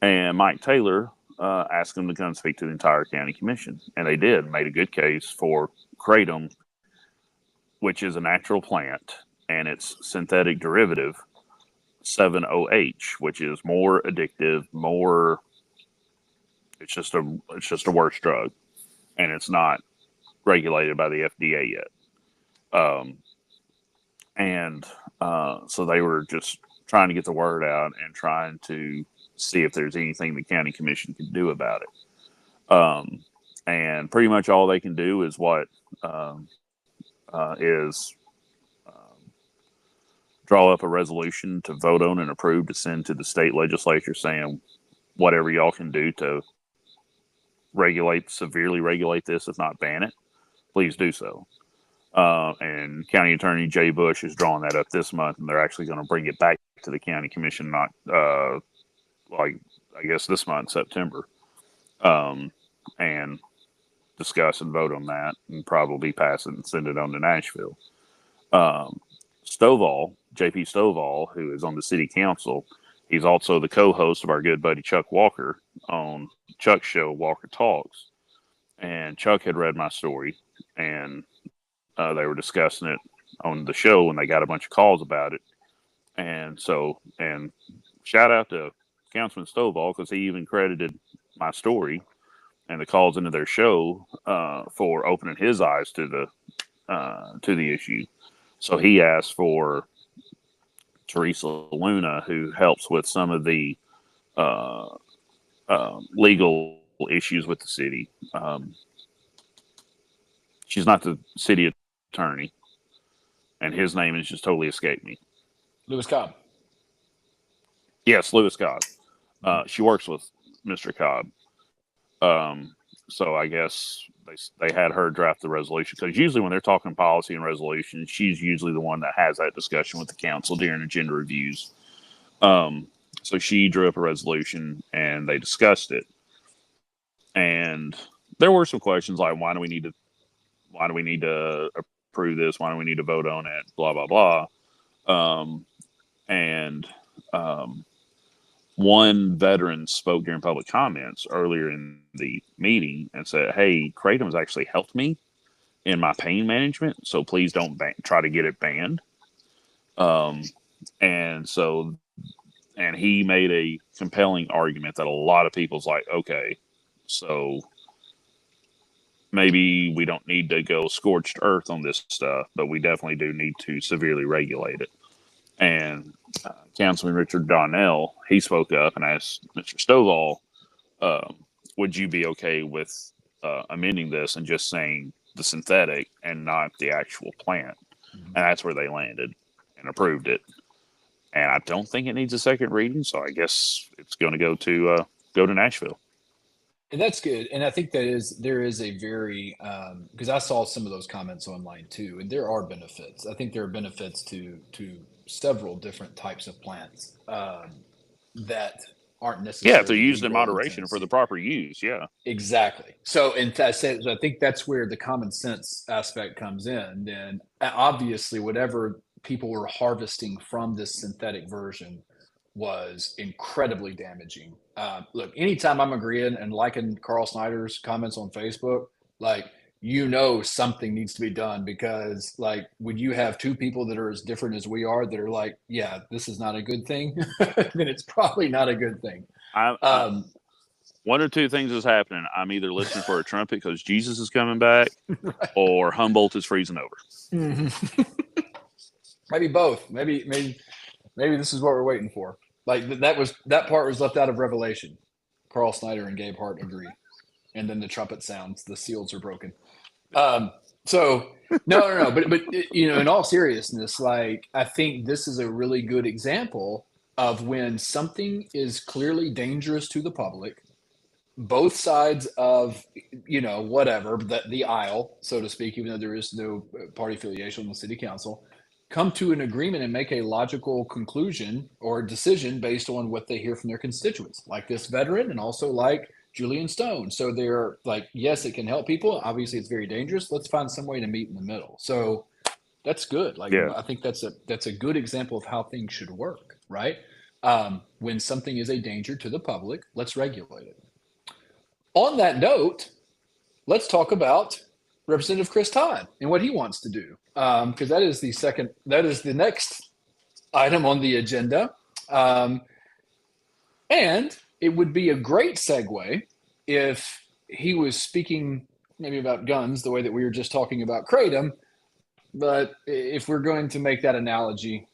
B: And Mike Taylor asked them to come speak to the entire county commission. And they did, made a good case for Kratom, which is a natural plant, and its synthetic derivative, 7-OH, which is more addictive, it's just a worse drug. And it's not regulated by the FDA yet. So they were just trying to get the word out and trying to see if there's anything the county commission can do about it. And pretty much all they can do is draw up a resolution to vote on and approve to send to the state legislature saying whatever y'all can do to severely regulate this, if not ban it, please do so. And County Attorney Jay Bush is drawing that up this month, and they're actually going to bring it back to the county commission, I guess this month, September, and discuss and vote on that, and probably pass it and send it on to Nashville. Stovall, JP Stovall, who is on the city council, he's also the co-host of our good buddy Chuck Walker on Chuck's show, Walker Talks. And Chuck had read my story, and they were discussing it on the show, and they got a bunch of calls about it. And shout out to Councilman Stovall, because he even credited my story and the calls into their show for opening his eyes to the issue. So he asked for Teresa Luna, who helps with some of the legal issues with the city. She's not the city attorney, and his name has just totally escaped me.
A: Lewis Cobb.
B: Yes, Lewis Cobb. She works with Mr. Cobb. So I guess they had her draft the resolution, because usually when they're talking policy and resolution, she's usually the one that has that discussion with the council during agenda reviews. So she drew up a resolution, and they discussed it. And there were some questions like, why do we need to approve this? Why do we need to vote on it? Blah, blah, blah. One veteran spoke during public comments earlier in the meeting and said, hey, Kratom has actually helped me in my pain management, so please don't try to get it banned. Um, and so, and he made a compelling argument that a lot of people's like, okay, so maybe we don't need to go scorched earth on this stuff, but we definitely do need to severely regulate it. And Councilman Richard Donnell, he spoke up and asked Mr. Stovall, would you be okay with amending this and just saying the synthetic and not the actual plant? Mm-hmm. And that's where they landed and approved it. And I don't think it needs a second reading, so I guess it's going to go to Nashville.
A: And that's good. And I think there is a very because I saw some of those comments online too, and there are benefits. I think there are benefits to several different types of plants that aren't necessarily.
B: Yeah, if they're used in moderation for the proper use. Yeah,
A: exactly. So, I think that's where the common sense aspect comes in. Then, obviously, whatever people were harvesting from this synthetic version was incredibly damaging. Look, anytime I'm agreeing and liking Carl Snyder's comments on Facebook, like, something needs to be done, because like when you have two people that are as different as we are that are like, yeah, this is not a good thing, then it's probably not a good thing.
B: One or two things is happening. I'm either listening for a trumpet because Jesus is coming back, right, or Humboldt is freezing over.
A: Mm-hmm. Maybe both. Maybe this is what we're waiting for. Like that part was left out of Revelation. Carl Snyder and Gabe Hart agree. And then the trumpet sounds, the seals are broken. So no. But in all seriousness, like, I think this is a really good example of when something is clearly dangerous to the public, both sides of, whatever, the aisle, so to speak, even though there is no party affiliation in the city council, come to an agreement and make a logical conclusion or decision based on what they hear from their constituents, like this veteran and also like Julian Stone. So they're like, yes, it can help people. Obviously, it's very dangerous. Let's find some way to meet in the middle. So that's good. Like, yeah. I think that's a good example of how things should work, right? When something is a danger to the public, let's regulate it. On that note, let's talk about Representative Chris Todd and what he wants to do, because that is the next item on the agenda. And it would be a great segue if he was speaking maybe about guns the way that we were just talking about Kratom. But if we're going to make that analogy,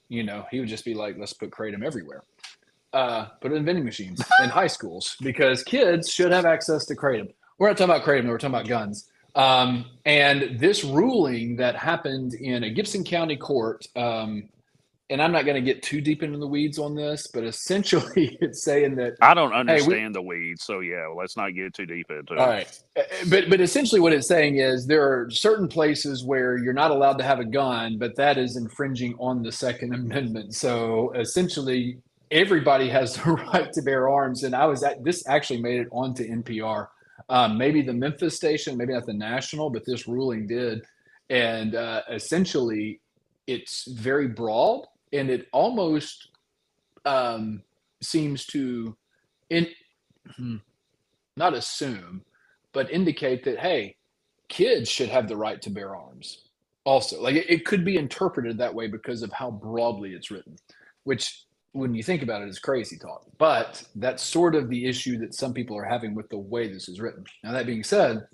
A: he would just be like, let's put Kratom everywhere. Put it in vending machines in high schools, because kids should have access to Kratom. We're not talking about Kratom, we're talking about guns. And this ruling that happened in a Gibson County court, and I'm not going to get too deep into the weeds on this, but essentially it's saying that
B: I don't understand the weeds. So yeah, let's not get too deep into it.
A: All right. But essentially what it's saying is there are certain places where you're not allowed to have a gun, but that is infringing on the Second Amendment. So essentially everybody has the right to bear arms. And this actually made it onto NPR. Maybe the Memphis station, maybe not the national, but this ruling did. And essentially it's very broad. And it almost seems to not assume, but indicate that, hey, kids should have the right to bear arms also. Like, it could be interpreted that way because of how broadly it's written, which, when you think about it, is crazy talk. But that's sort of the issue that some people are having with the way this is written. Now, that being said,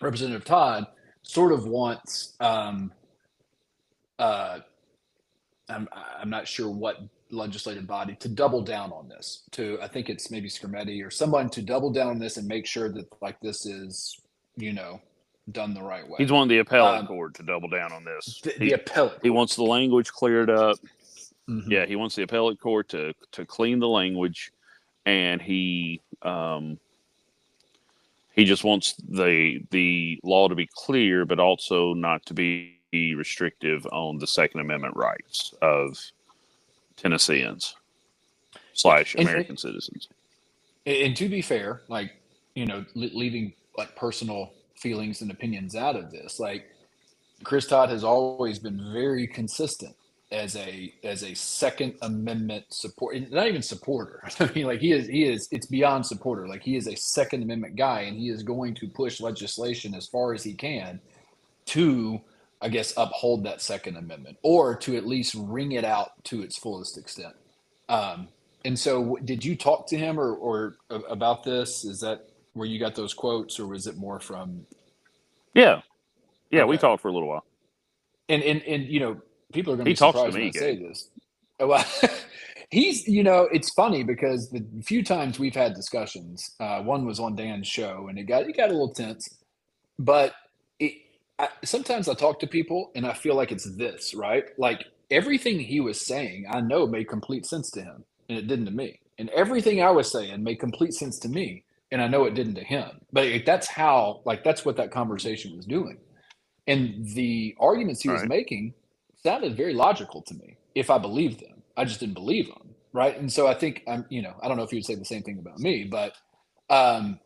A: Representative Todd sort of wants I'm not sure what legislative body to double down on this. I think it's maybe Skermetti or someone to double down on this and make sure that like this is, done the right way.
B: He's wanting the appellate court to double down on this.
A: The appellate.
B: He wants the language cleared up. Mm-hmm. Yeah, he wants the appellate court to clean the language, and he just wants the law to be clear, but also not to be restrictive on the Second Amendment rights of Tennesseans / American citizens.
A: And to be fair, like, leaving like personal feelings and opinions out of this, like, Chris Todd has always been very consistent as a Second Amendment not even supporter. I mean, like, he is it's beyond supporter. Like, he is a Second Amendment guy, and he is going to push legislation as far as he can to I guess, uphold that Second Amendment or to at least ring it out to its fullest extent. Um, and so, did you talk to him or about this? Is that where you got those quotes, or was it more from?
B: Yeah, yeah, we
A: Okay,
B: talked for a little while.
A: and people are going to
B: He
A: be
B: talks to
A: surprised when
B: me,
A: I say
B: Gabe.
A: this. Well, he's it's funny because the few times we've had discussions, one was on Dan's show, and it got a little tense. But it, sometimes I talk to people and I feel like it's this, right? Like everything he was saying, I know made complete sense to him, and it didn't to me. And everything I was saying made complete sense to me, and I know it didn't to him. But that's what that conversation was doing. And the arguments he was
B: Right.
A: making sounded very logical to me if I believed them. I just didn't believe them, right? And so I think I don't know if you would say the same thing about me, but um,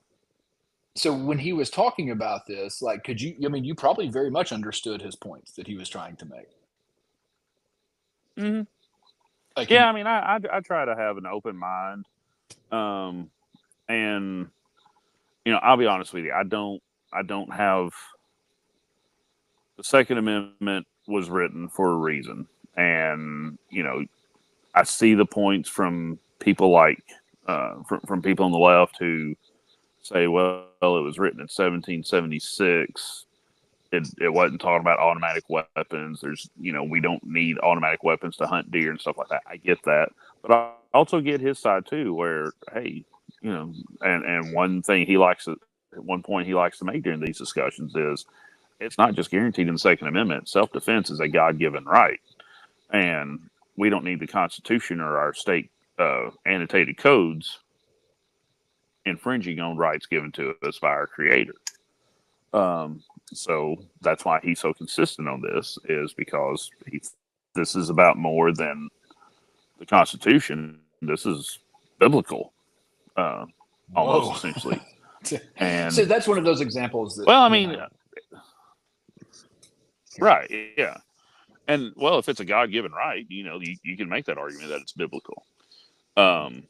A: so when he was talking about this, like, could you? I mean, you probably very much understood his points that he was trying to make.
B: Hmm.
A: Like,
B: Yeah, I mean, I try to have an open mind, um, and I'll be honest with you. I don't have the Second Amendment was written for a reason, and I see the points from people like from people on the left who say, well, it was written in 1776. It wasn't talking about automatic weapons. We don't need automatic weapons to hunt deer and stuff like that. I get that, but I also get his side too, where hey, and one thing at one point he likes to make during these discussions is it's not just guaranteed in the Second Amendment. Self defense is a God given right, and we don't need the Constitution or our state annotated codes infringing on rights given to us by our Creator. So that's why he's so consistent on this, is because this is about more than the Constitution. This is biblical, almost
A: whoa.
B: essentially.
A: So
B: And
A: that's one of those examples that
B: well, I mean, right, yeah. And well, if it's a God given right, you can make that argument that it's biblical. Um,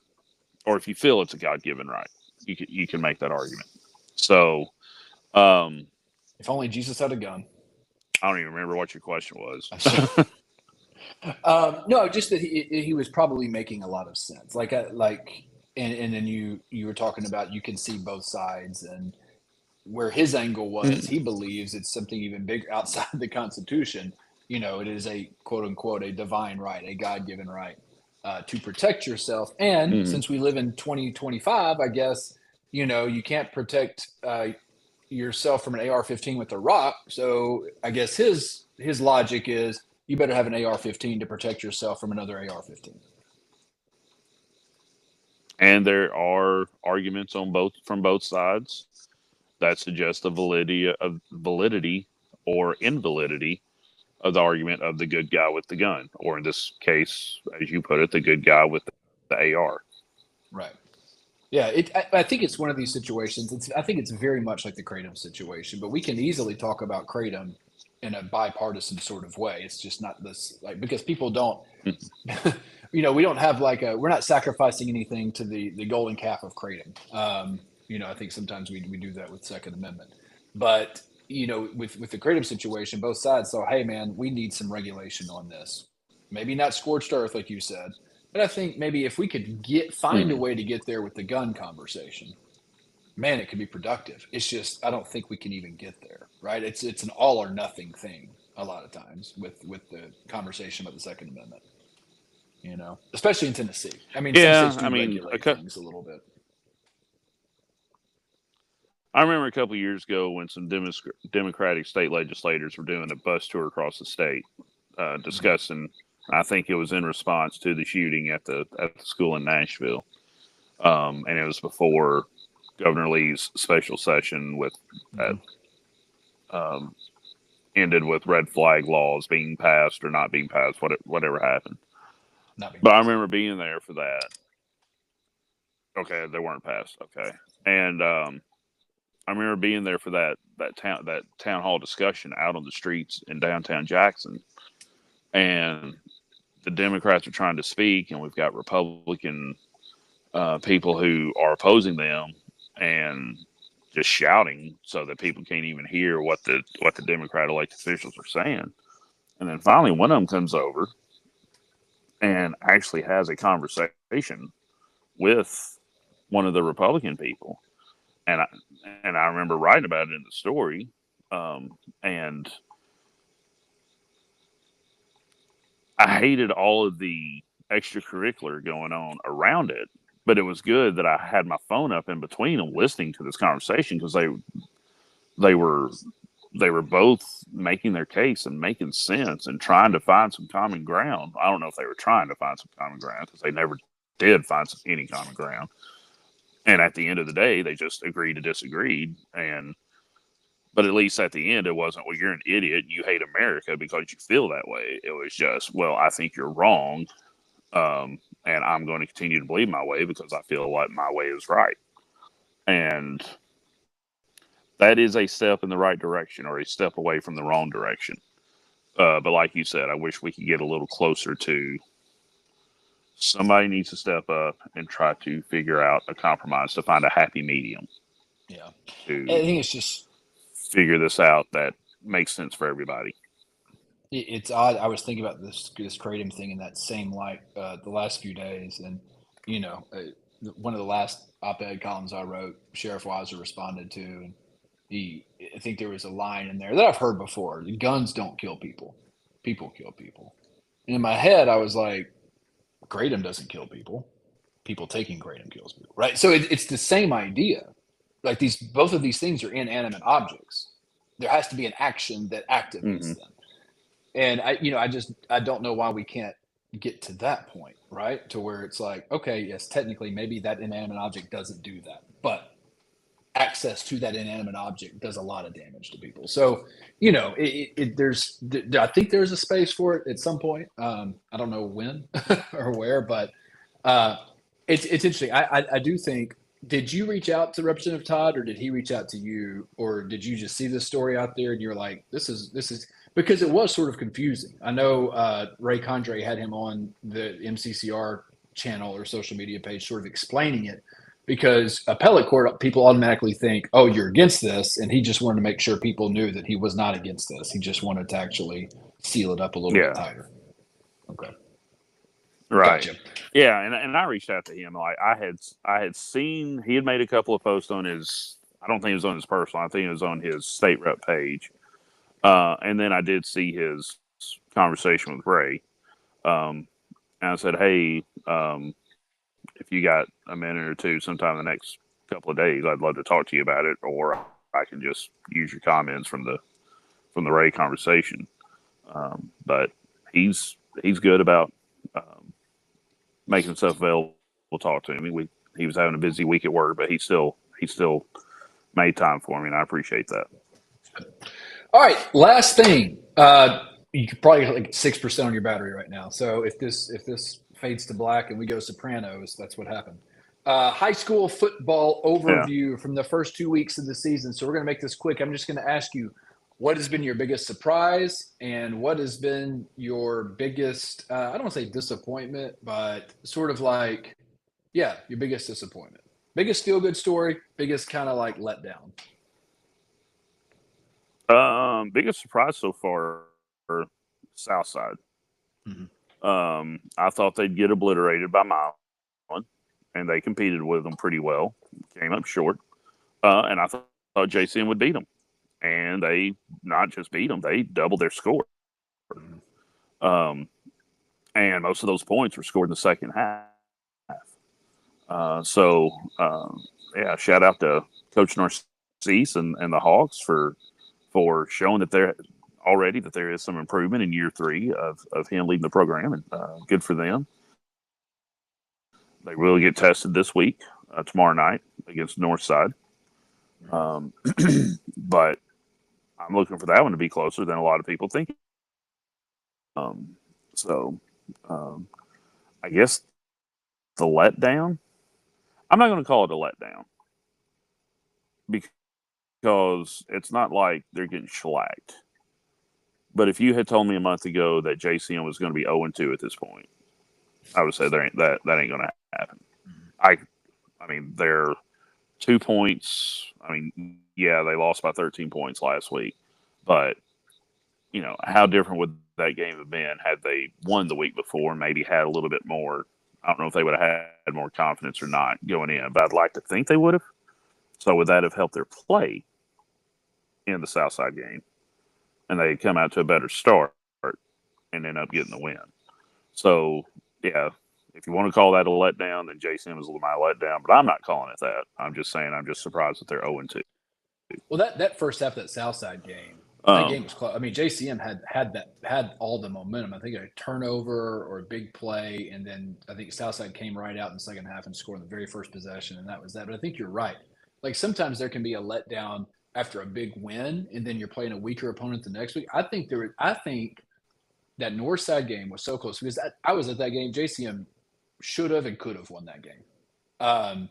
B: or if you feel it's a God given right, you can make that argument. So, um,
A: if only Jesus had a gun.
B: I don't even remember what your question was.
A: No, just that he was probably making a lot of sense. And then you were talking about you can see both sides and where his angle was. He believes it's something even bigger outside the Constitution. It is a quote unquote a divine right, a God given right to protect yourself. And
B: Mhm.
A: since we live in 2025, I guess you can't protect yourself from an AR-15 with a rock. So I guess his logic is you better have an AR-15 to protect yourself from another AR-15.
B: And there are arguments from both sides that suggest the validity or invalidity of the argument of the good guy with the gun, or in this case, as you put it, the good guy with the AR.
A: Right. Yeah, I think it's one of these situations. I think it's very much like the Kratom situation, but we can easily talk about Kratom in a bipartisan sort of way. It's just not this like because people don't, we don't have we're not sacrificing anything to the golden calf of Kratom. I think sometimes we do that with Second Amendment, but with the Kratom situation, both sides thought, hey man, we need some regulation on this. Maybe not scorched earth like you said, but I think maybe if we could find a
B: Mhm.
A: way to get there with the gun conversation, man, it could be productive. It's just I don't think we can even get there, right? It's an all or nothing thing a lot of times with the conversation about the Second Amendment. Especially in Tennessee. I mean, some
B: Yeah,
A: states
B: I
A: do
B: mean,
A: regulate things a little bit.
B: I remember a couple of years ago when some Democratic state legislators were doing a bus tour across the state,
A: Mhm.
B: discussing. I think it was in response to the shooting at the school in Nashville, and it was before Governor Lee's special session with that
A: Mhm.
B: um, ended with red flag laws being passed or not being passed, whatever happened.
A: Not being
B: But I
A: passed.
B: remember being there for that. Okay, they weren't passed. Okay, and I remember being there for that town hall discussion out on the streets in downtown Jackson, and the Democrats are trying to speak, and we've got Republican people who are opposing them, and just shouting so that people can't even hear what the Democrat elected officials are saying. And then finally, one of them comes over and actually has a conversation with one of the Republican people, and I remember writing about it in the story, and I hated all of the extracurricular going on around it, but it was good that I had my phone up in between them listening to this conversation because they were both making their case and making sense and trying to find some common ground. I don't know if they were trying to find some common ground because they never did find any common ground. And at the end of the day, they just agreed to disagree. But at least at the end, it wasn't, well, you're an idiot and you hate America because you feel that way. It was just, well, I think you're wrong. And I'm going to continue to believe my way because I feel like my way is right. And that is a step in the right direction or a step away from the wrong direction. But like you said, I wish we could get a little closer to somebody needs to step up and try to figure out a compromise to find a happy medium.
A: Yeah.
B: To
A: I think it's just
B: figure this out that makes sense for everybody.
A: it's odd. I was thinking about this kratom thing in that same light the last few days, and one of the last op-ed columns I wrote, Sheriff Weiser responded to, and I think there was a line in there that I've heard before: "Guns don't kill people; people kill people." And in my head, I was like, "Kratom doesn't kill people; people taking kratom kills people." Right? So it's the same idea. Like both of these things are inanimate objects. There has to be an action that activates them. And I don't know why we can't get to that point, right? To where it's like, okay, yes, technically maybe that inanimate object doesn't do that, but access to that inanimate object does a lot of damage to people. So, I think there's a space for it at some point. I don't know when or where, but it's interesting. I do think. Did you reach out to Representative Todd, or did he reach out to you, or did you just see this story out there and you're like, this is because it was sort of confusing. I know Ray Condrey had him on the MCCR channel or social media page, sort of explaining it, because appellate court people automatically think, oh, you're against this, and he just wanted to make sure people knew that he was not against this. He just wanted to actually seal it up a little bit tighter. Okay.
B: Right.
A: Gotcha.
B: Yeah, and I reached out to him. Like I had seen he had made a couple of posts on his. I don't think it was on his personal. I think it was on his state rep page. And then I did see his conversation with Ray. And I said, "Hey, if you got a minute or two, sometime in the next couple of days, I'd love to talk to you about it, or I can just use your comments from the Ray conversation." But he's good about making himself available to talk to him. He was having a busy week at work, but he still made time for me, and I appreciate that.
A: All right, last thing. You could probably get like 6% on your battery right now. So if this fades to black and we go Sopranos, that's what happened. High school football overview from the first 2 weeks of the season. So we're going to make this quick. I'm just going to ask you, what has been your biggest surprise and what has been your biggest, I don't want to say disappointment, but sort of like, your biggest disappointment. Biggest feel-good story, biggest kind of like letdown.
B: Biggest surprise so far, Southside. Mm-hmm. I thought they'd get obliterated by Milan, and they competed with them pretty well. Came up short, and I thought JCM would beat them, and they not just beat them; they doubled their score. And most of those points were scored in the second half. Shout out to Coach Narcisse and the Hawks for showing that there is some improvement in year 3 of him leading the program, and good for them. They will get tested this week, tomorrow night against Northside. But I'm looking for that one to be closer than a lot of people think. I guess the letdown, I'm not going to call it a letdown because it's not like they're getting shellacked. But if you had told me a month ago that JCM was going to be 0-2 at this point, I would say that ain't going to happen. I mean, they're 2 points. I mean, yeah, they lost by 13 points last week, but how different would that game have been had they won the week before and maybe had a little bit more? I don't know if they would have had more confidence or not going in, but I'd like to think they would have. So would that have helped their play in the Southside game? And they come out to a better start and end up getting the win. So, yeah, if you want to call that a letdown, then JCM is my letdown. But I'm not calling it that. I'm just saying I'm just surprised that they're 0-2.
A: Well, that first half of that Southside game, that game was close. I mean, JCM had all the momentum. I think a turnover or a big play, and then I think Southside came right out in the second half and scored in the very first possession, and that was that. But I think you're right. Like sometimes there can be a letdown after a big win, and then you're playing a weaker opponent the next week. I think that Northside game was so close because I was at that game. JCM should have and could have won that game.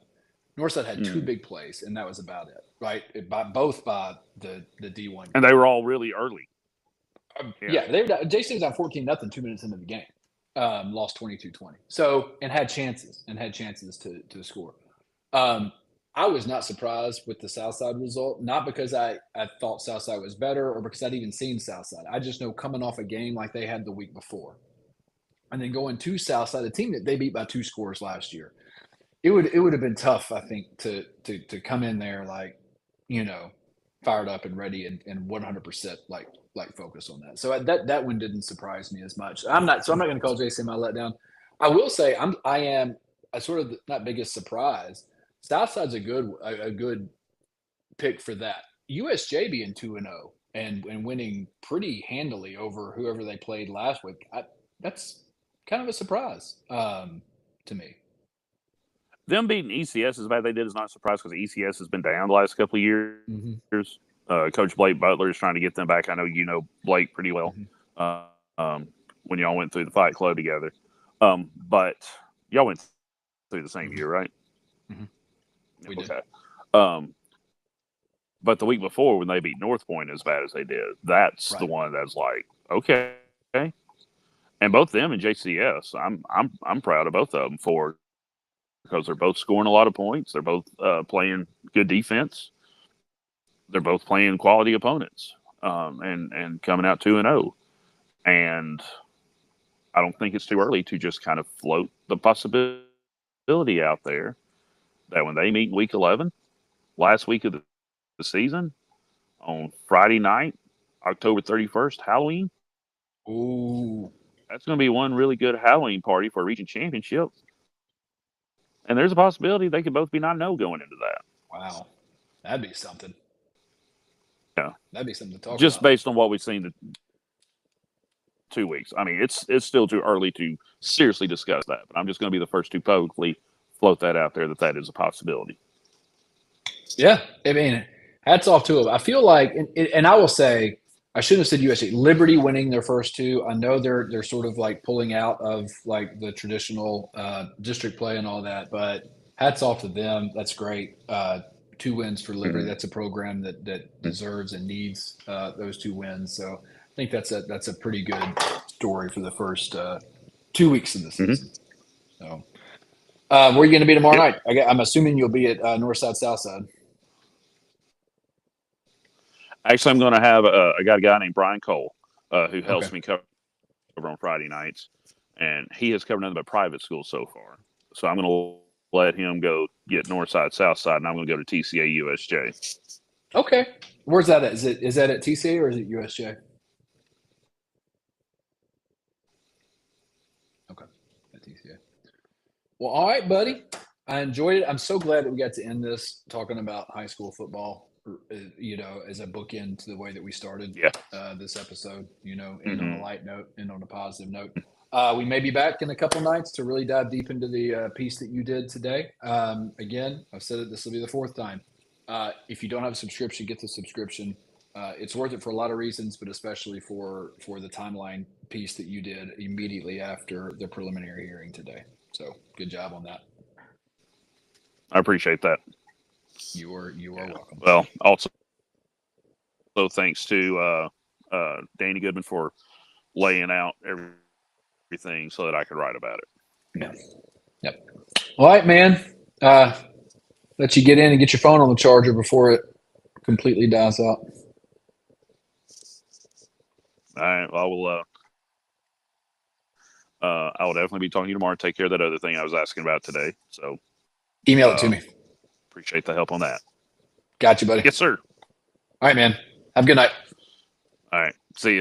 A: Northside had two big plays, and that was about it, right? Both by the D1.
B: And they were all really early.
A: JCM was on 14-0 2 minutes into the game. Lost 22-20. So, and had chances to score. I was not surprised with the Southside result, not because I thought Southside was better or because I'd even seen Southside. I just know coming off a game like they had the week before and then going to Southside, a team that they beat by 2 scores last year, it would have been tough, I think, to come in there fired up and ready and 100% like focus on that. So that one didn't surprise me as much. I'm not going to call JCM my letdown. I will say I am a sort of not biggest surprise. Southside's a good pick for that. USJ being 2-0 and winning pretty handily over whoever they played last week. That's kind of a surprise to me.
B: Them beating ECS as bad they did is not a surprise because ECS has been down the last couple of years. Mm-hmm. Coach Blake Butler is trying to get them back. I know you know Blake pretty well when y'all went through the Fight Club together. But y'all went through the same year, right?
A: Mm-hmm.
B: We did. But the week before when they beat North Point as bad as they did, that's right. The one that's like, okay. And both them and JCS, I'm proud of both of them because they're both scoring a lot of points. They're both playing good defense. They're both playing quality opponents and coming out 2-0. And I don't think it's too early to just kind of float the possibility out there that when they meet week 11, last week of the season, on Friday night, October 31st, Halloween.
A: Ooh.
B: That's going to be one really good Halloween party for a region championship. And there's a possibility they could both be 9-0 going into that.
A: Wow. That'd be something.
B: Yeah.
A: That'd be something to talk about.
B: Just based on what we've seen the 2 weeks. I mean, it's still too early to seriously discuss that. But I'm just going to be the first to publicly float that out there that is a possibility.
A: Yeah. I mean, hats off to them. I feel like, and I will say, I shouldn't have said USC. Liberty winning their first 2. I know they're sort of like pulling out of like the traditional district play and all that, but hats off to them. That's great. 2 wins for Liberty. Mm-hmm. That's a program that deserves and needs those 2 wins. So I think that's a pretty good story for the first 2 weeks of the season. Mm-hmm. So where are you going to be tomorrow night? I'm assuming you'll be at Northside, Southside.
B: Actually, I'm going to have I got a guy named Brian Cole who helps me cover on Friday nights, and he has covered nothing but private schools so far. So I'm going to let him go get Northside, Southside, and I'm going to go to TCA USJ.
A: Okay, where's that at? Is that at TCA or is it USJ? Okay, at TCA. Well, all right, buddy. I enjoyed it. I'm so glad that we got to end this talking about high school football. As a bookend to the way that we started this episode, and on a light note and on a positive note. We may be back in a couple nights to really dive deep into the piece that you did today. Again, I've said it, this will be the 4th time. If you don't have a subscription, get the subscription. It's worth it for a lot of reasons, but especially for the timeline piece that you did immediately after the preliminary hearing today. So good job on that.
B: I appreciate that.
A: You are welcome.
B: Well, also thanks to Danny Goodman for laying out everything so that I could write about it.
A: Yeah. Yep. All right, man. let you get in and get your phone on the charger before it completely dies out.
B: All right. Well, I will definitely be talking to you tomorrow. Take care of that other thing I was asking about today. So
A: Email it to me.
B: Appreciate the help on that.
A: Got you, buddy.
B: Yes, sir.
A: All right, man. Have a good night.
B: All right. See you.